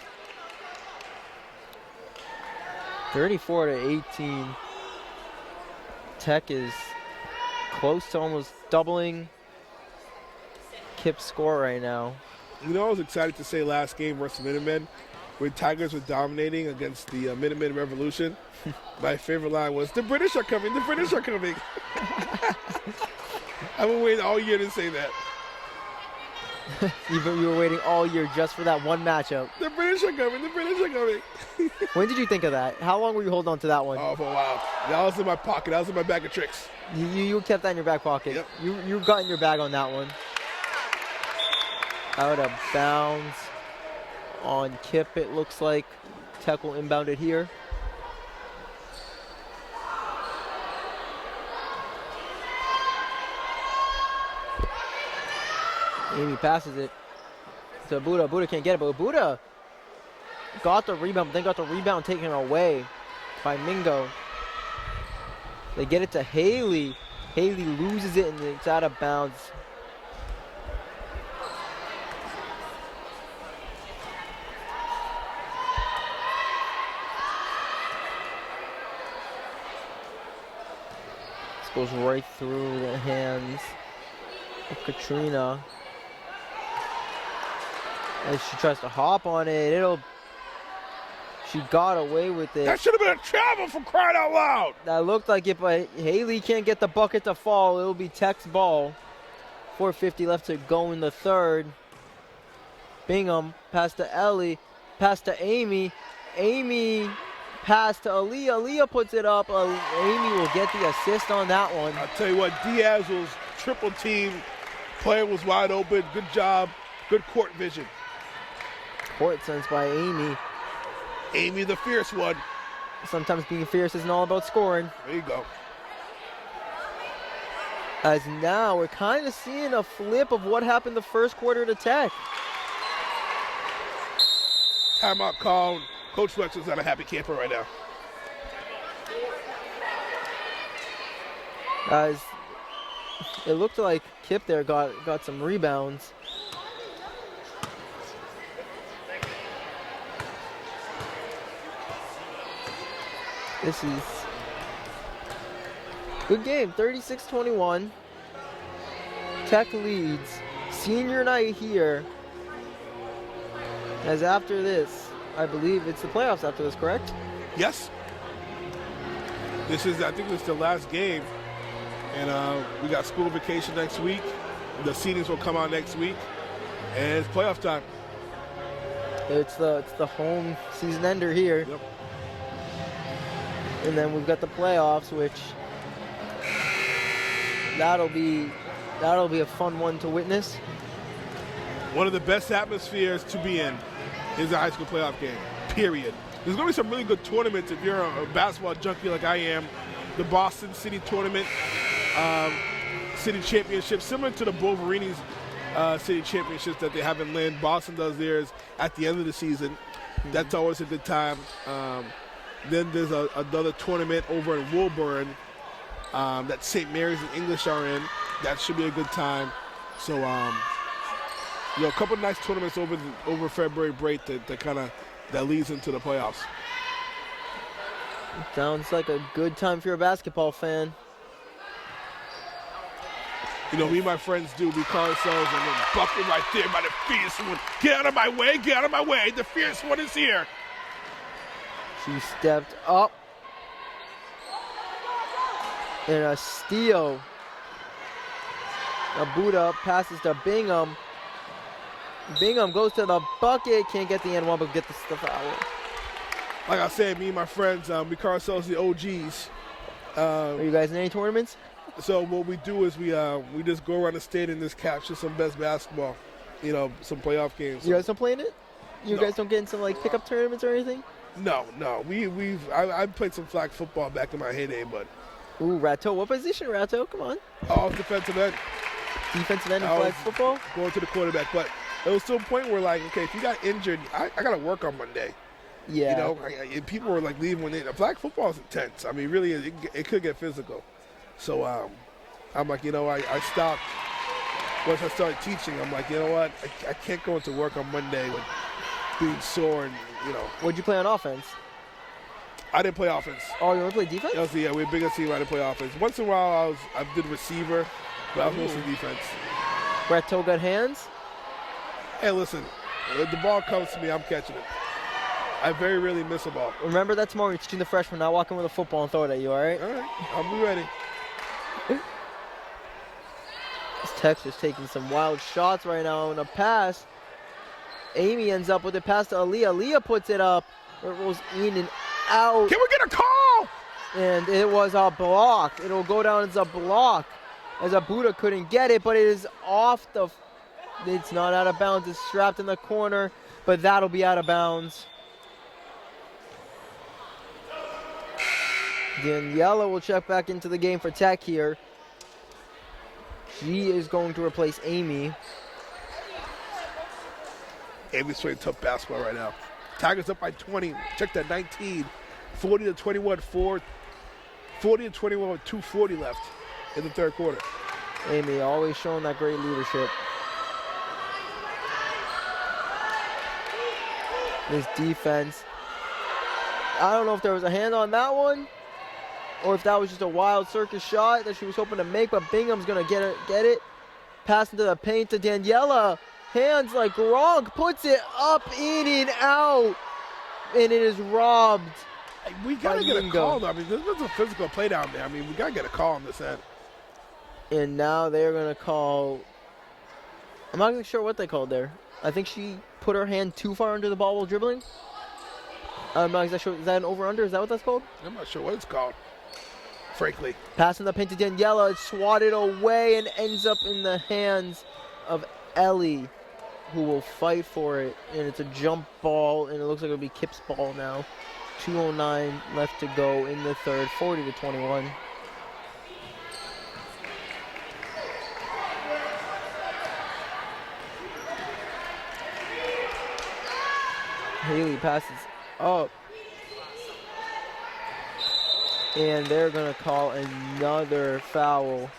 34-18. Tech is close to almost doubling KIPP's score right now. I was excited to say last game versus Minutemen, where Tigers were dominating against the Minutemen Revolution. My favorite line was, "The British are coming, the British are coming." I've been waiting all year to say that. You were waiting all year just for that one matchup. The British are coming, the British are coming. When did you think of that? How long were you holding on to that one? Oh, for a while. That was in my pocket. That was in my bag of tricks. You kept that in your back pocket. Yep. You got in your bag on that one. Out of bounds on KIPP, it looks like. Tech will inbound it here. Amy passes it to Buddha. Buddha can't get it, but Buddha got the rebound, but then got the rebound taken away by Mingo. They get it to Haley. Haley loses it and it's out of bounds. This goes right through the hands of Katrina. As she tries to hop on it, she got away with it. That should have been a travel for crying out loud. That looked like it, but Haley can't get the bucket to fall. It'll be Tech's ball. 4:50 left to go in the third. Bingham, pass to Ellie, pass to Amy. Amy, pass to Aaliyah. Aaliyah puts it up. Amy will get the assist on that one. I'll tell you what, Diaz was triple team. Player was wide open. Good job. Good court vision. Court sense by Amy. Amy the fierce one. Sometimes being fierce isn't all about scoring. There you go. As now we're kind of seeing a flip of what happened the first quarter to Tech. Timeout call. Coach Flex is not a happy camper right now. As it looked like KIPP there got some rebounds. This is good game, 36-21. Tech leads. Senior night here. As after this, I believe it's the playoffs after this, correct? Yes. I think this is the last game. And we got school vacation next week. The seedings will come out next week. And it's playoff time. It's the home season ender here. Yep. And then we've got the playoffs, which that'll be a fun one to witness. One of the best atmospheres to be in is a high school playoff game, period. There's going to be some really good tournaments if you're a basketball junkie like I am. The Boston City Tournament, City Championship, similar to the Wolverines City Championships that they have in Lynn. Boston does theirs at the end of the season. That's always a good time. Then there's another tournament over in Woburn that St. Mary's and English are in. That should be a good time. So, a couple of nice tournaments over February break that leads into the playoffs. Sounds like a good time if you're a basketball fan. Me and my friends we call ourselves and then bucket right there by the fierce one. Get out of my way, get out of my way. The fierce one is here. She stepped up. And a steal. A boot up, passes to Bingham. Bingham goes to the bucket, can't get the N1, but get the foul. Like I said, me and my friends, we call ourselves the OGs. Are you guys in any tournaments? So what we do is we just go around the state and just capture some best basketball, some playoff games. You guys don't play in it? You guys don't get in some pickup tournaments or anything? No. I played some flag football back in my heyday, but. Ooh, Ratto. What position, Ratto? Come on. Off defensive end. Defensive end in flag football? Going to the quarterback, but it was to a point where okay, if you got injured, I got to work on Monday. Yeah. People were leaving when flag football is intense. I mean, really, it could get physical. So I'm like, I stopped. Once I started teaching, I'm like, you know what? I can't go into work on Monday with being sore and, What'd you play on offense? I didn't play offense. Oh, you want to play defense? We're bigger team. I didn't play offense. Once in a while, I did receiver, but I was mostly defense. Ratto got hands? Hey, listen, if the ball comes to me, I'm catching it. I very rarely miss a ball. Remember that tomorrow you're teaching the freshmen, not walking with a football and throw it at you, all right? All right, I'll be ready. This Tech's just taking some wild shots right now on a pass. Amy ends up with a pass to Aaliyah. Aaliyah puts it up. It rolls in and out. Can we get a call? And it was a block. It'll go down as a block. As Abuda couldn't get it, but it is off the... It's not out of bounds. It's strapped in the corner, but that'll be out of bounds. Daniela will check back into the game for Tech here. She is going to replace Amy. Amy's playing tough basketball right now. Tigers up by 20. Check that, 19. 40-21, 40-21 with 2:40 left in the third quarter. Amy always showing that great leadership. This defense. I don't know if there was a hand on that one. or if that was just a wild circus shot that she was hoping to make, but Bingham's gonna get it. Pass into the paint to Daniela. Hands like Gronk, puts it up, in and out, and it is robbed. We gotta get a Mingo. call though. I mean, this was a physical play down there. I mean, we gotta get a call on this end. And now they're gonna call. I'm not really sure what they called there. I think she put her hand too far under the ball while dribbling. I'm not exactly sure. Is that an over/under? Is that what that's called? I'm not sure what it's called, frankly. Passing the paint to Daniela. It's swatted away and ends up in the hands of Ellie, who will fight for it. And it's a jump ball, and it looks like it'll be KIPP's ball now. 2:09 left to go in the third, 40-21. Haley passes up. And they're going to call another foul.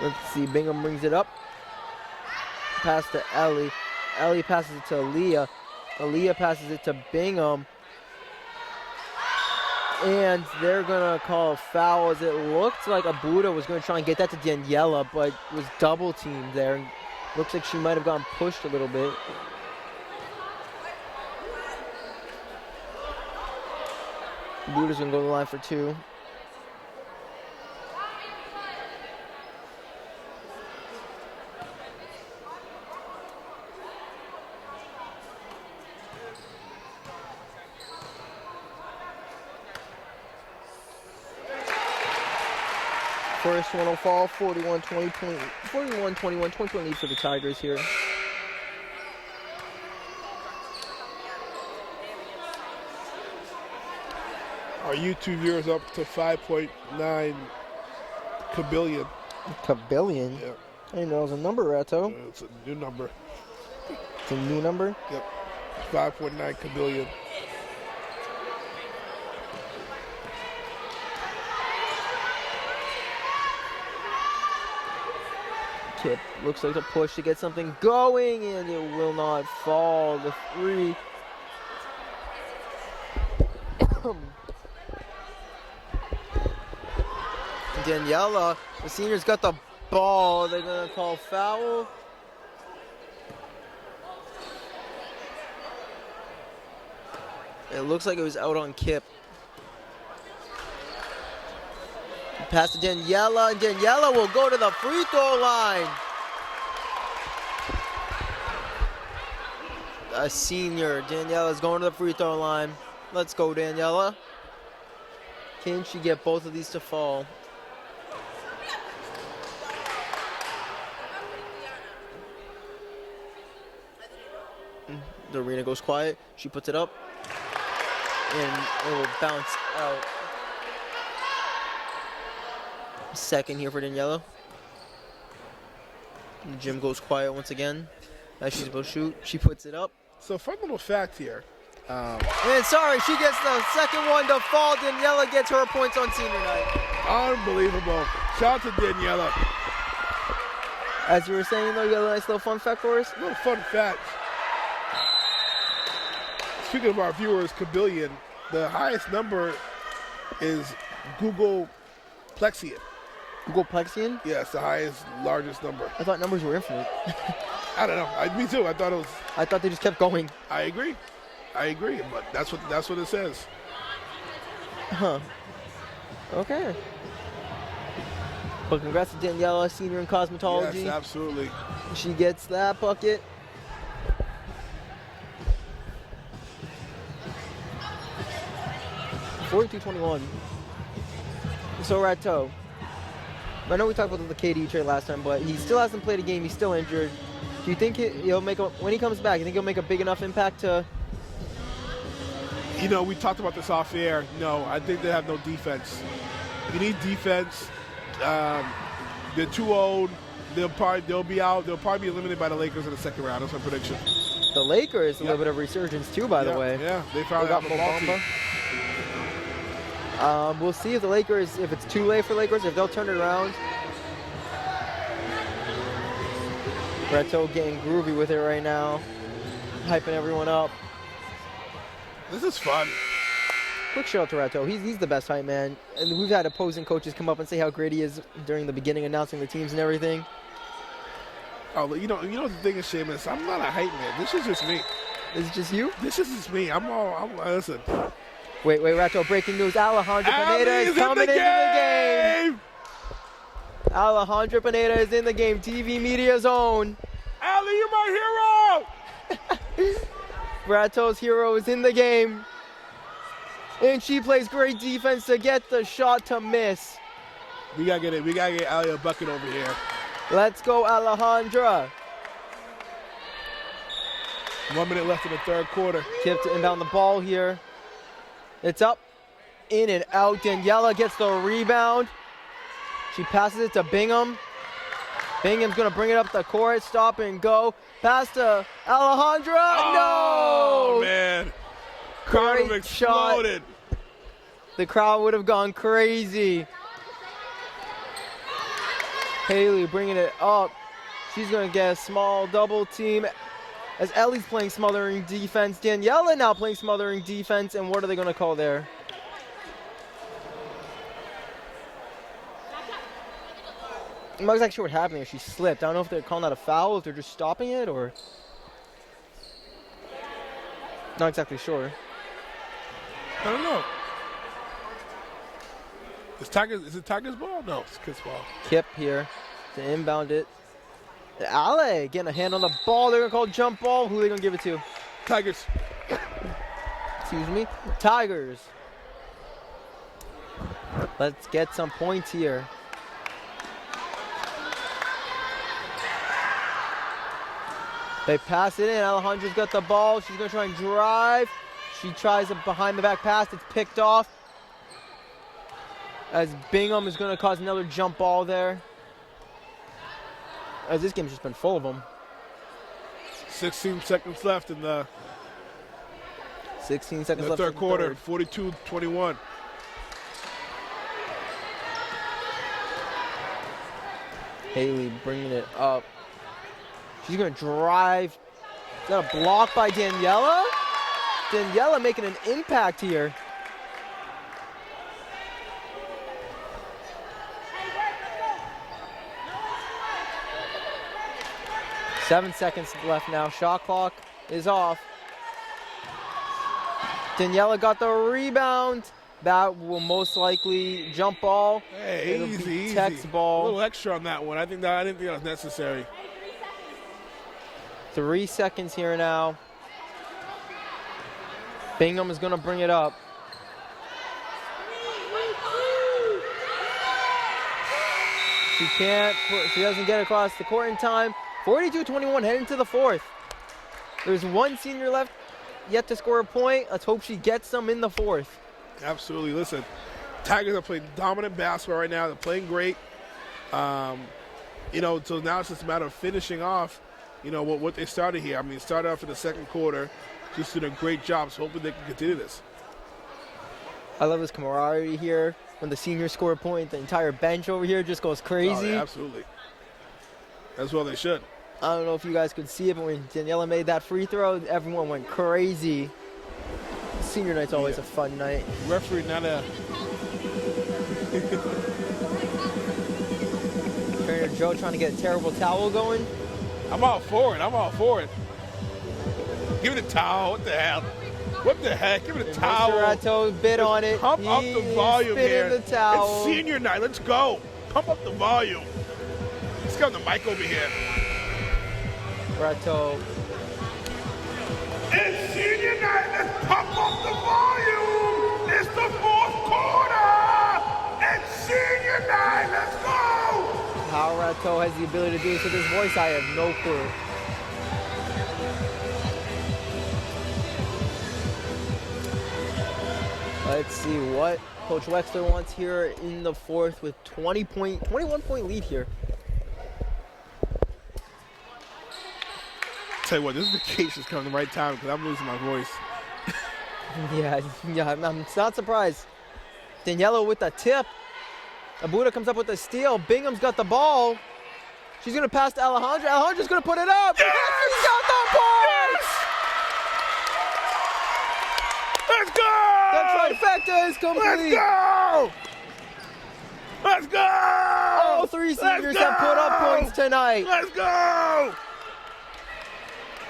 Let's see, Bingham brings it up. Pass to Ellie. Ellie passes it to Aaliyah. Aaliyah passes it to Bingham. And they're going to call a foul as it looked like Abuda was going to try and get that to Daniela, but was double teamed there. Looks like she might have gotten pushed a little bit. Abuda's going to go to the line for two. First one will fall, 41-21, 20-point lead for the Tigers here. Our YouTube viewers up to 5.9 kabillion. Kabillion? Yeah. I didn't know it was a number, Ratto. It's a new number. It's a new number? Yep. 5.9 kabillion. KIPP looks like a push to get something going, and it will not fall. The three. Daniela, the senior's got the ball. They're going to call foul. It looks like it was out on KIPP. Pass to Daniela, and Daniela will go to the free throw line. A senior, Daniela's going to the free throw line. Let's go, Daniela. Can she get both of these to fall? The arena goes quiet. She puts it up, and it will bounce out. Second here for Daniela. The gym goes quiet once again. As she's about to shoot, she puts it up. So fun little fact here. And sorry, she gets the second one to fall. Daniela gets her points on senior night. Unbelievable. Shout out to Daniela. As you were saying, though, you got a nice little fun fact for us? A little fun fact. Speaking of our viewers, kabillion, the highest number is Google Plexian. Google Plexian? Yeah, it's the highest, largest number. I thought numbers were infinite. I don't know. Me too. I thought it was. I thought they just kept going. I agree, but that's what it says. Huh. Okay. But congrats to Daniela, senior in cosmetology. Yes, absolutely. She gets that bucket. $42-21. So Ratto, I know we talked about the KD trade last time, but he still hasn't played a game. He's still injured. Do you think he'll make when he comes back? You think he'll make a big enough impact to? You know, we talked about this off air. No, I think they have no defense. You need defense. They're too old. They'll be out. They'll probably be eliminated by the Lakers in the second round. That's my prediction. The Lakers, a little bit of resurgence too, by the way. Yeah, they found out the ball team. We'll see if the Lakers, if it's too late for Lakers, if they'll turn it around. Reto getting groovy with it right now, hyping everyone up. This is fun. Quick shout out to Reto. He's the best hype man. And we've had opposing coaches come up and say how great he is during the beginning, announcing the teams and everything. Oh, you know the thing is, Seamus, I'm not a hype man. This is just me. Is it just you? This is just me. Listen. Wait, Reto, breaking news. Alejandro Pineda is coming into the game. Alejandro Pineda is in the game. TV Media Zone. Ali, you're my hero. Rato's hero is in the game. And she plays great defense to get the shot to miss. We gotta get it. We gotta get Ali a bucket over here. Let's go, Alejandra. 1 minute left in the third quarter. KIPP to inbound the ball here. It's up, in and out. Daniela gets the rebound. She passes it to Bingham. Bingham's gonna bring it up the court, stop and go. Pass to Alejandra. Oh, No! Man. Crowd have exploded. The crowd would have gone crazy. Haley bringing it up. She's gonna get a small double team as Ellie's playing smothering defense. Daniela now playing smothering defense, and what are they gonna call there? I'm not exactly sure what happened there. She slipped. I don't know if they're calling that a foul, if they're just stopping it, or... Not exactly sure. I don't know. Is it Tiger's ball? No, it's Kids ball. KIPP here to inbound it. Ale getting a hand on the ball. They're going to call jump ball. Who are they going to give it to? Tigers. Excuse me. Tigers. Let's get some points here. They pass it in. Alejandra's got the ball. She's going to try and drive. She tries a behind the back pass. It's picked off. As Bingham is going to cause another jump ball there. As this game's just been full of them. 16 seconds left in the 16 seconds left third in quarter. the third. 42-21. Haley bringing it up. She's going to drive. Is that a block by Daniela? Daniela making an impact here. Seven seconds left now. Shot clock is off. Daniela got the rebound. That will most likely jump ball. Hey, It'll be easy. text ball. A little extra on that one. I didn't think that was necessary. 3 seconds here now. Bingham is going to bring it up. She doesn't get across the court in time. 42-21 heading to the fourth. There's one senior left yet to score a point. Let's hope she gets some in the fourth. Absolutely. Listen, Tigers are playing dominant basketball right now. They're playing great. So now it's just a matter of finishing off, what they started here. I mean, started off in the second quarter. Just did a great job. So hopefully they can continue this. I love this camaraderie here. When the seniors score a point, the entire bench over here just goes crazy. Oh, yeah, absolutely. As well they should. I don't know if you guys could see it, but when Daniela made that free throw, everyone went crazy. Senior night's always a fun night. Referee, not a... Trainer Joe trying to get a terrible towel going. I'm all for it. Give it a towel. What the hell? What the heck? Give it a towel. Mr. Rato bit on it. Pump up the volume here. The towel. It's senior night. Let's go. Pump up the volume. Let's get on the mic over here. Rato. It's senior night. Let's pump up the volume. It's the fourth quarter. It's senior night. Let's go. How Rato has the ability to do this with his voice, I have no clue. Let's see what Coach Wexler wants here in the fourth with 21-point lead here. Tell you what, this vacation's coming at the right time because I'm losing my voice. Yeah, I'm not surprised. Daniela with the tip. Abuda comes up with the steal. Bingham's got the ball. She's gonna pass to Alejandra. Alejandra's gonna put it up. Yes! She's got the points. Let's go! The trifecta is complete. Let's go! Let's go! All three seniors have put up points tonight. Let's go!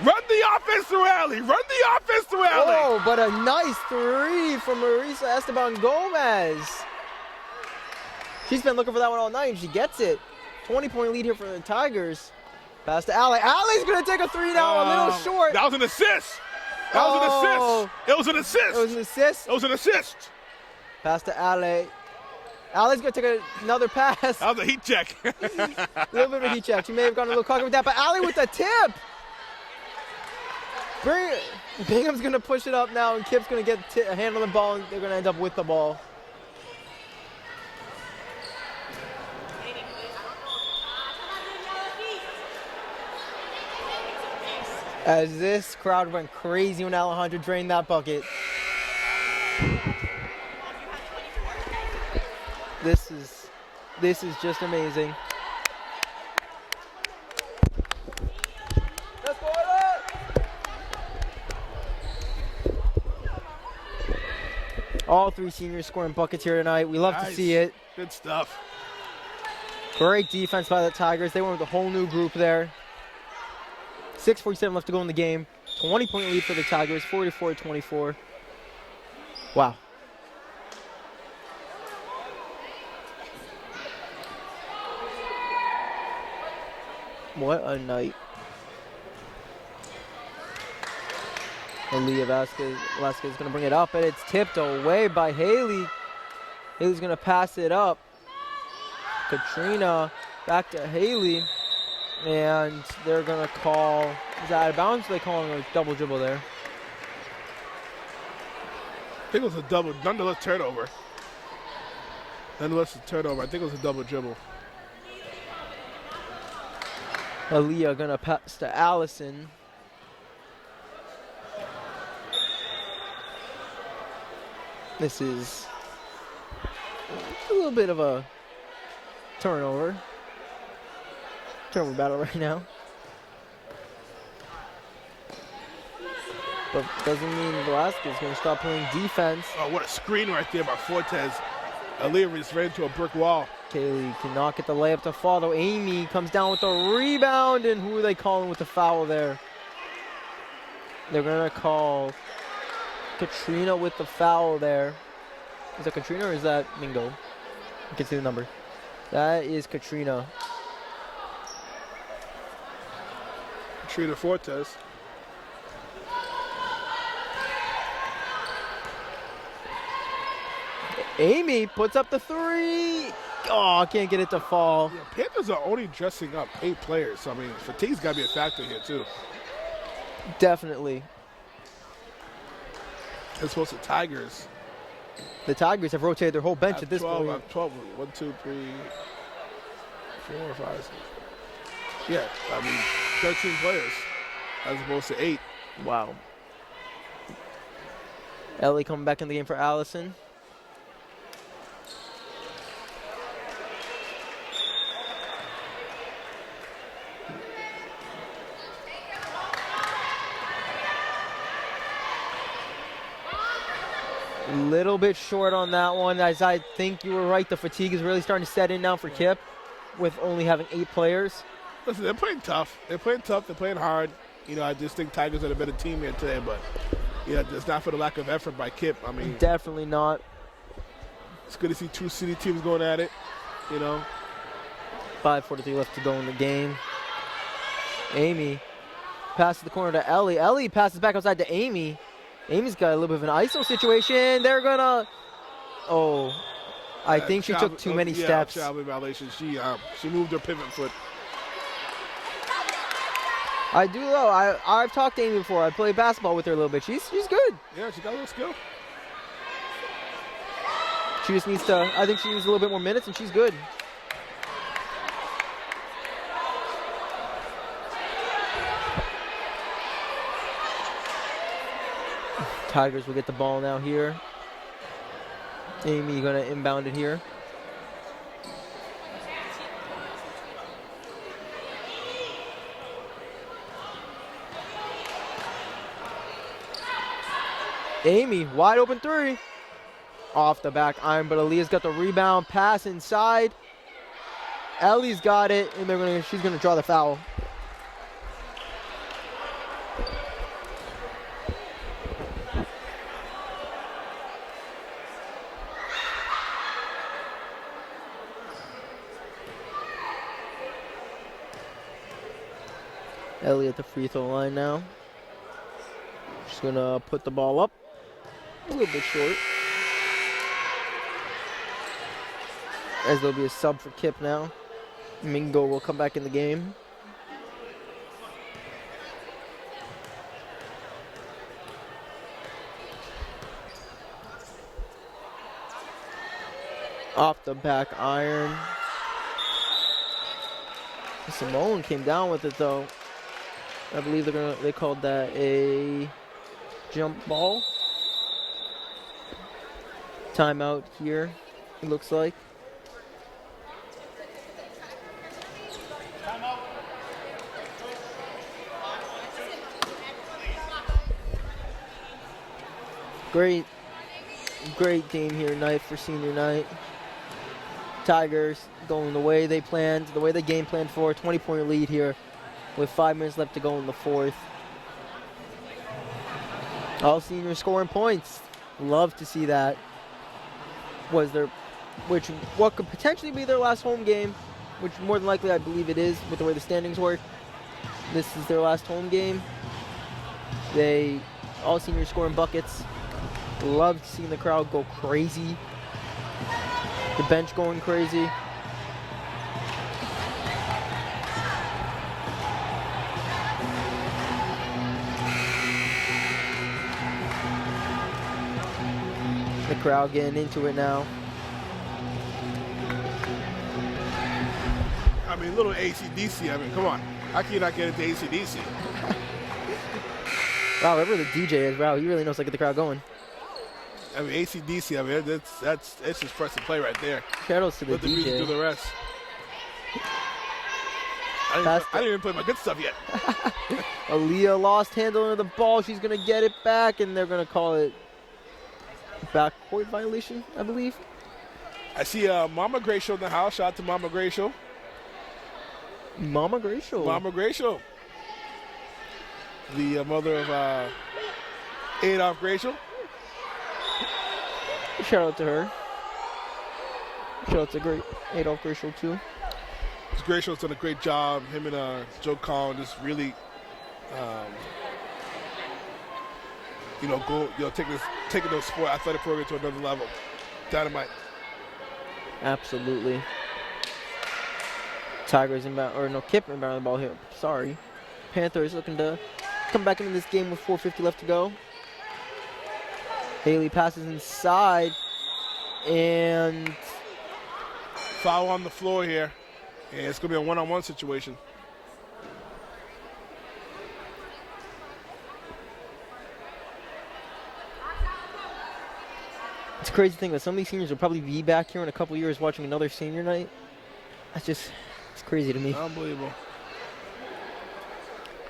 Run the offense through Allie. Run the offense through Allie. Oh, but a nice three from Marisa Esteban Gomez. She's been looking for that one all night, and she gets it. 20-point lead here for the Tigers. Pass to Allie. Allie's going to take a three now, a little short. That was an assist. That was an assist. It was an assist. It was an assist. It was an assist. Pass to Allie. Allie's going to take another pass. That was a heat check. A little bit of a heat check. She may have gone a little cocky with that, but Allie with the tip. Bingham's going to push it up now, and Kipp's going to get a hand on the ball, and they're going to end up with the ball. As this crowd went crazy when Alejandra drained that bucket. This is just amazing. Let's go all three seniors scoring buckets here tonight. We love to see it. Good stuff. Great defense by the Tigers. They went with a whole new group there. 6:47 left to go in the game. 20-point lead for the Tigers, 44-24. Wow. What a night. Aaliyah Vasquez is going to bring it up, and it's tipped away by Haley. Haley's going to pass it up. Katrina back to Haley. And they're going to call, is that out of bounds? They're calling a double dribble there. I think it was a double, nonetheless turnover. Nonetheless a turnover. I think it was a double dribble. Aaliyah going to pass to Allison. This is a little bit of a turnover battle right now. But doesn't mean Velasquez is going to stop playing defense. Oh, what a screen right there by Fortes. Aaliyah just ran into a brick wall. Kaylee cannot get the layup to fall, though. Amy comes down with the rebound, and who are they calling with the foul there? They're going to call Katrina with the foul there. Is that Katrina or is that Mingo? You can see the number. That is Katrina. Katrina Fortes. Amy puts up the three. Oh, can't get it to fall. Yeah, Panthers are only dressing up 8 players. So, I mean, fatigue's got to be a factor here, too. Definitely. As opposed to Tigers. The Tigers have rotated their whole bench at this 12, point. 12, 1, 2, 3, 4, 5, 6. Yeah, I mean, 13 players as opposed to 8. Wow. Ellie coming back in the game for Allison. Little bit short on that one, as I think you were right. The fatigue is really starting to set in now for KIPP with only having 8 players. Listen, they're playing tough. They're playing tough. They're playing hard. You know, I just think Tigers are a better team here today, but yeah, it's not for the lack of effort by KIPP. I mean, definitely not. It's good to see 2 city teams going at it, you know. 5:43 left to go in the game. Amy passes the corner to Ellie. Ellie passes back outside to Amy. Amy's got a little bit of an ISO situation. They're gonna. Oh, I think she took too many steps. Child violation. She moved her pivot foot. I do know. I've talked to Amy before. I played basketball with her a little bit. She's good. Yeah, she got a little skill. She just needs to. I think she needs a little bit more minutes, and she's good. Tigers will get the ball now here. Amy going to inbound it here. Amy, wide open three. Off the back iron, but Aaliyah's got the rebound, pass inside. Ellie's got it, and she's gonna draw the foul. Ellie at the free throw line now. She's gonna put the ball up. A little bit short. As there'll be a sub for KIPP now. Mingo will come back in the game. Off the back iron. Simone came down with it though. I believe they called that a jump ball. Timeout here, it looks like. Great game here tonight for senior night. Tigers going the way they planned, the way they game planned for. 20-point lead here with 5 minutes left to go in the fourth. All seniors scoring points. Love to see that. What could potentially be their last home game, which more than likely I believe it is with the way the standings work. This is their last home game. All seniors scoring buckets. Loved seeing the crowd go crazy. The bench going crazy. The crowd getting into it now. I mean, little AC/DC. I mean, come on. How can you not get into AC/DC? Wow, whoever the DJ is, wow, he really knows how to get the crowd going. I mean, AC/DC. I mean, it's just press and play right there. Shout outs to the Let the music DJ. do the rest. I didn't even play my good stuff yet. Aaliyah lost handling of the ball. She's going to get it back, and they're going to call it backcourt violation, I believe. I see Mama Gracial in the house. Shout out to Mama Gracial. Mama Gracial. Mama Gracial. The mother of Adolph Gracial. Shout out to her. Shout out to great Adolph Gracial, too. Gracial's done a great job. Him and Joe Collin just really, taking those sport athletic program to another level. Dynamite. Absolutely. Tigers inbound, or no, KIPP inbound the ball here. Sorry. Panthers looking to come back into this game with 4:50 left to go. Haley passes inside, and Foul on the floor here, and it's going to be a one-on-one situation. it's a crazy thing that some of these seniors will probably be back here in a couple years watching another senior night. It's crazy to me. Unbelievable.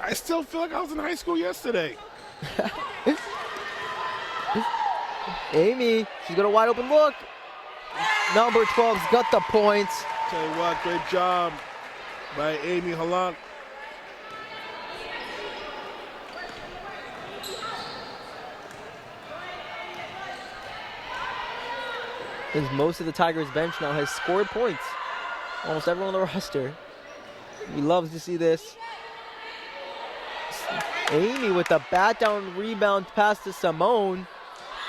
I still feel like I was in high school yesterday. Amy, she's got a wide open look. Number 12's got the points. Tell you what, great job by Amy Halant. As most of the Tigers bench now has scored points. Almost everyone on the roster. We love to see this. Amy with the bat down rebound pass to Simone.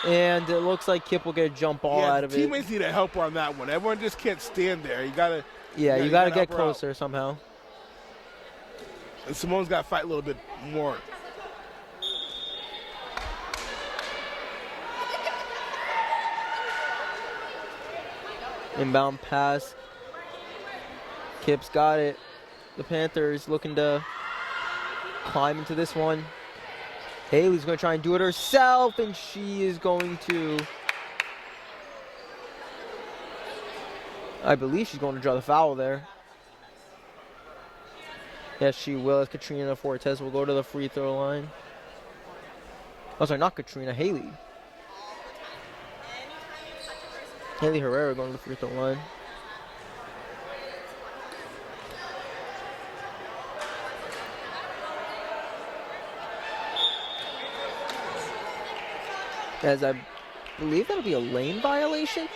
And it looks like KIPP will get a jump ball out of it. Teammates need a helper on that one. Everyone just can't stand there. You gotta get closer somehow. And Simone's got to fight a little bit more. Inbound pass. KIPP's got it. The Panthers looking to climb into this one. Haley's going to try and do it herself, and she is going to, I believe she's going to draw the foul there. Yes, she will, as Katrina Fortes will go to the free throw line. Oh, sorry, not Katrina, Haley. Haley Herrera going to the free throw line. As I believe that'll be a lane violation.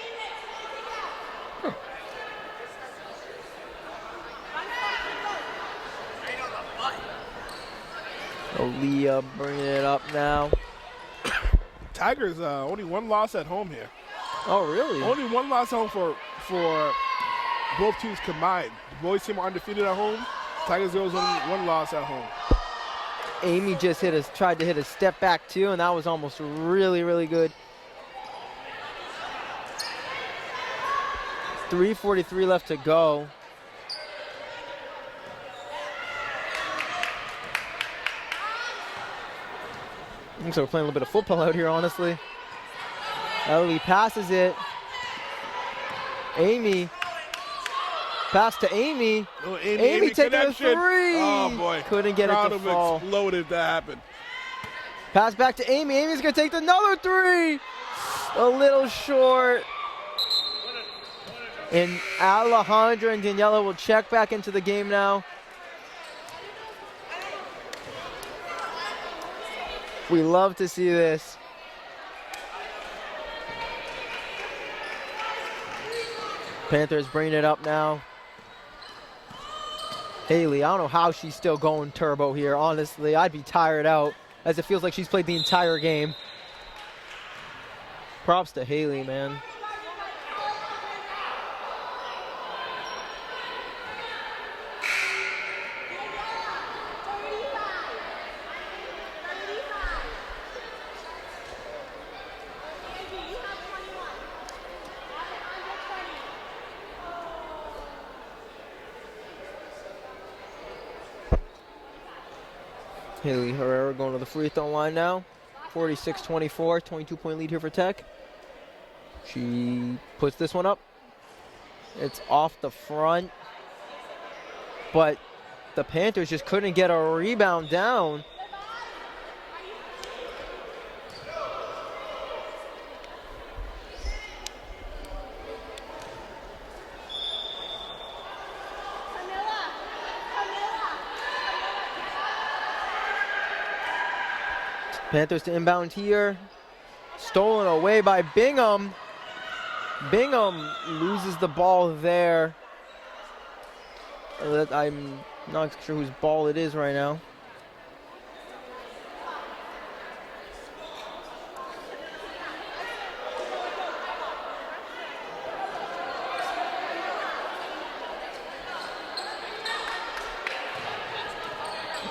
Huh. Aaliyah bringing it up now. Tigers only one loss at home here. Oh, really? Only one loss home for both teams combined. The boys team are undefeated at home. Tigers girls only one loss at home. Amy just tried to hit a step back too, and that was almost really, really good. 3:43 left to go. Looks like we're playing a little bit of football out here, honestly. Ellie passes it. Amy. Pass to Amy. Oh, Amy taking a connection. three. Oh, boy. Couldn't get it to fall. Exploded if that happened. Pass back to Amy. Amy's going to take another three. A little short. And Alejandra and Daniela will check back into the game now. We love to see this. Panthers bringing it up now. Haley, I don't know how she's still going turbo here. Honestly, I'd be tired out as it feels like she's played the entire game. Props to Haley, man. Haley Herrera going to the free throw line now. 46-24, 22-point lead here for Tech. She puts this one up. It's off the front. But the Panthers just couldn't get a rebound down. Panthers to inbound here. Stolen away by Bingham. Bingham loses the ball there. I'm not sure whose ball it is right now.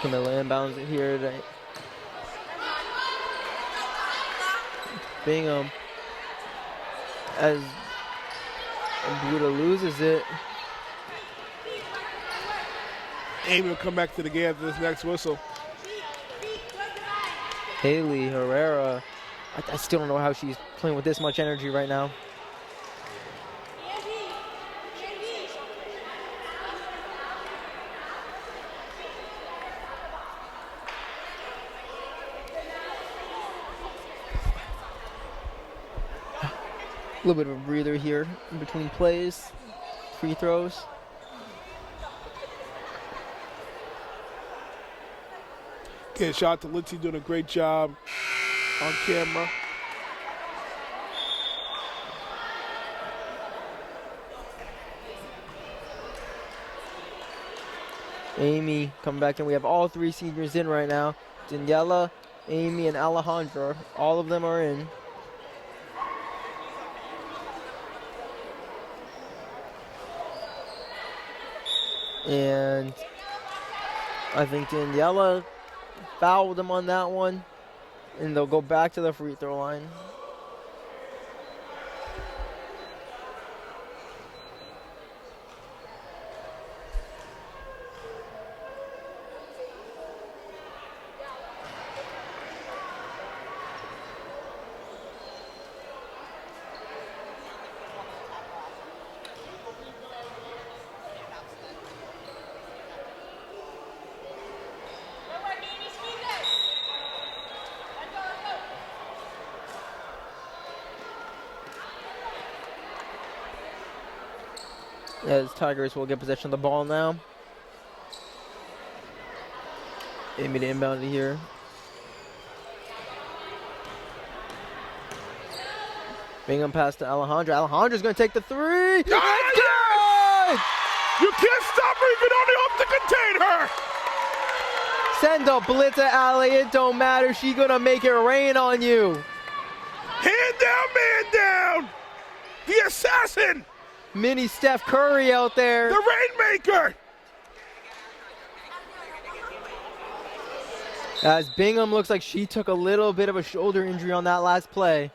Camilla inbounds it here today. Bingham, as Buda loses it. Amy will come back to the game after this next whistle. Haley Herrera, I still don't know how she's playing with this much energy right now. A little bit of a breather here in between plays, free throws. Okay, shout out to Lindsay doing a great job on camera. Amy coming back in. We have all three seniors in right now. Daniela, Amy, and Alejandra. All of them are in. And I think Daniela fouled him on that one. And they'll go back to the free throw line. As Tigers will get possession of the ball now. Amy to inbound it here. Bingham pass to Alejandra. Alejandra's going to take the three. It's good! You can't stop her. You can only hope to contain her. Send a blitz at Allie. It don't matter. She's going to make it rain on you. Hand down, man down. The assassin. Mini Steph Curry out there. The rainmaker. As Bingham looks like she took a little bit of a shoulder injury on that last play.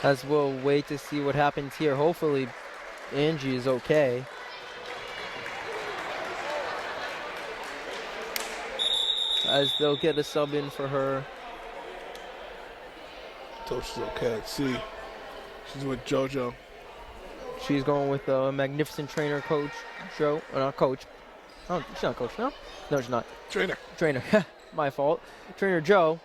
As we'll wait to see what happens here. Hopefully Angie is okay. As they'll get a sub in for her. So she's okay. Let's see. She's with JoJo. She's going with a magnificent trainer, Coach Joe. Or not Coach. Oh, she's not Coach, no? No, she's not. Trainer. Trainer. My fault. Trainer Joe.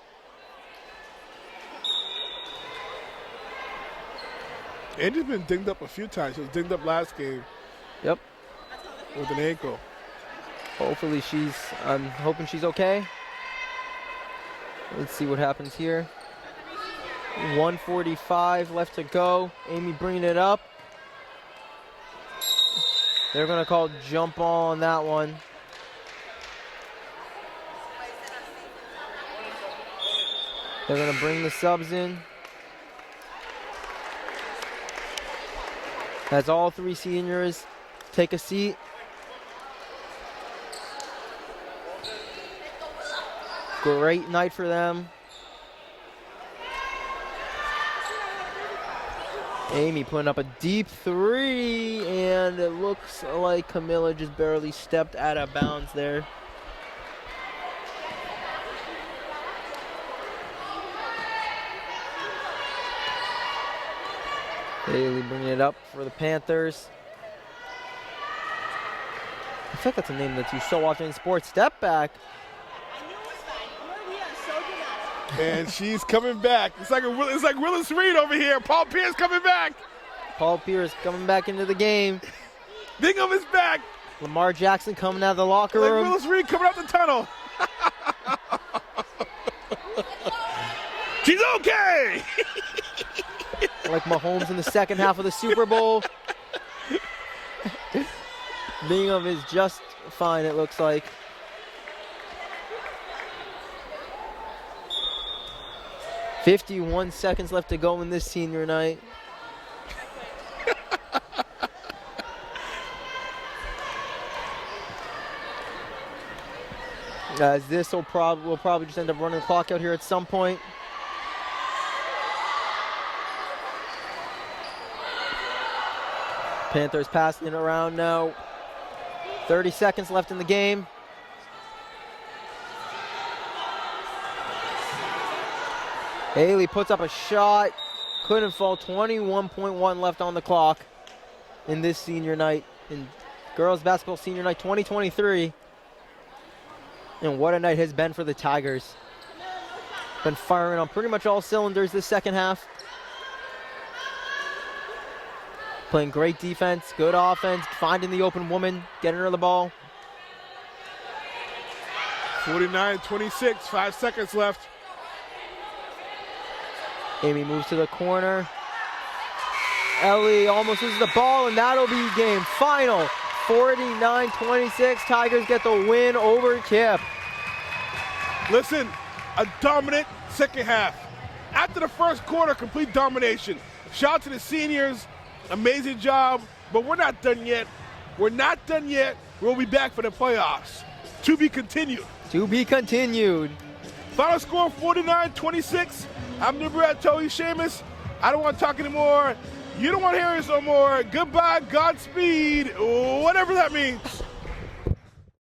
Angie's been dinged up a few times. She was dinged up last game. Yep. With an ankle. Hopefully I'm hoping she's okay. Let's see what happens here. 1:45 left to go. Amy bringing it up. They're going to call jump ball on that one. They're going to bring the subs in. As all three seniors take a seat. Great night for them. Amy putting up a deep three, and it looks like Camilla just barely stepped out of bounds there. Haley bringing it up for the Panthers. I think that's a name that you so often in sports. Step back. And she's coming back. It's like Willis Reed over here. Paul Pierce coming back. Paul Pierce coming back into the game. Bingham is back. Lamar Jackson coming out of the locker Like room. Willis Reed coming out the tunnel. She's okay. Like Mahomes in the second half of the Super Bowl. Bingham is just fine, it looks like. "51 seconds left to go in this senior night. As this will probably just end up running the clock out here at some point. Panthers passing it around now. 30 seconds left in the game. Haley puts up a shot. Couldn't fall. 21.1 left on the clock in this senior night. In girls basketball senior night 2023. And what a night has been for the Tigers. Been firing on pretty much all cylinders this second half. Playing great defense, good offense, finding the open woman, getting her the ball. 49-26, 5 seconds left. Amy moves to the corner. Ellie almost loses the ball, and that'll be game final. 49-26, Tigers get the win over KIPP. Listen, a dominant second half. After the first quarter, complete domination. Shout out to the seniors. Amazing job, but we're not done yet. We're not done yet. We'll be back for the playoffs. To be continued. To be continued. Final score 49-26. I'm Nibrat Tohi Seamus. I don't want to talk anymore. You don't want to hear us no more. Goodbye, Godspeed, whatever that means.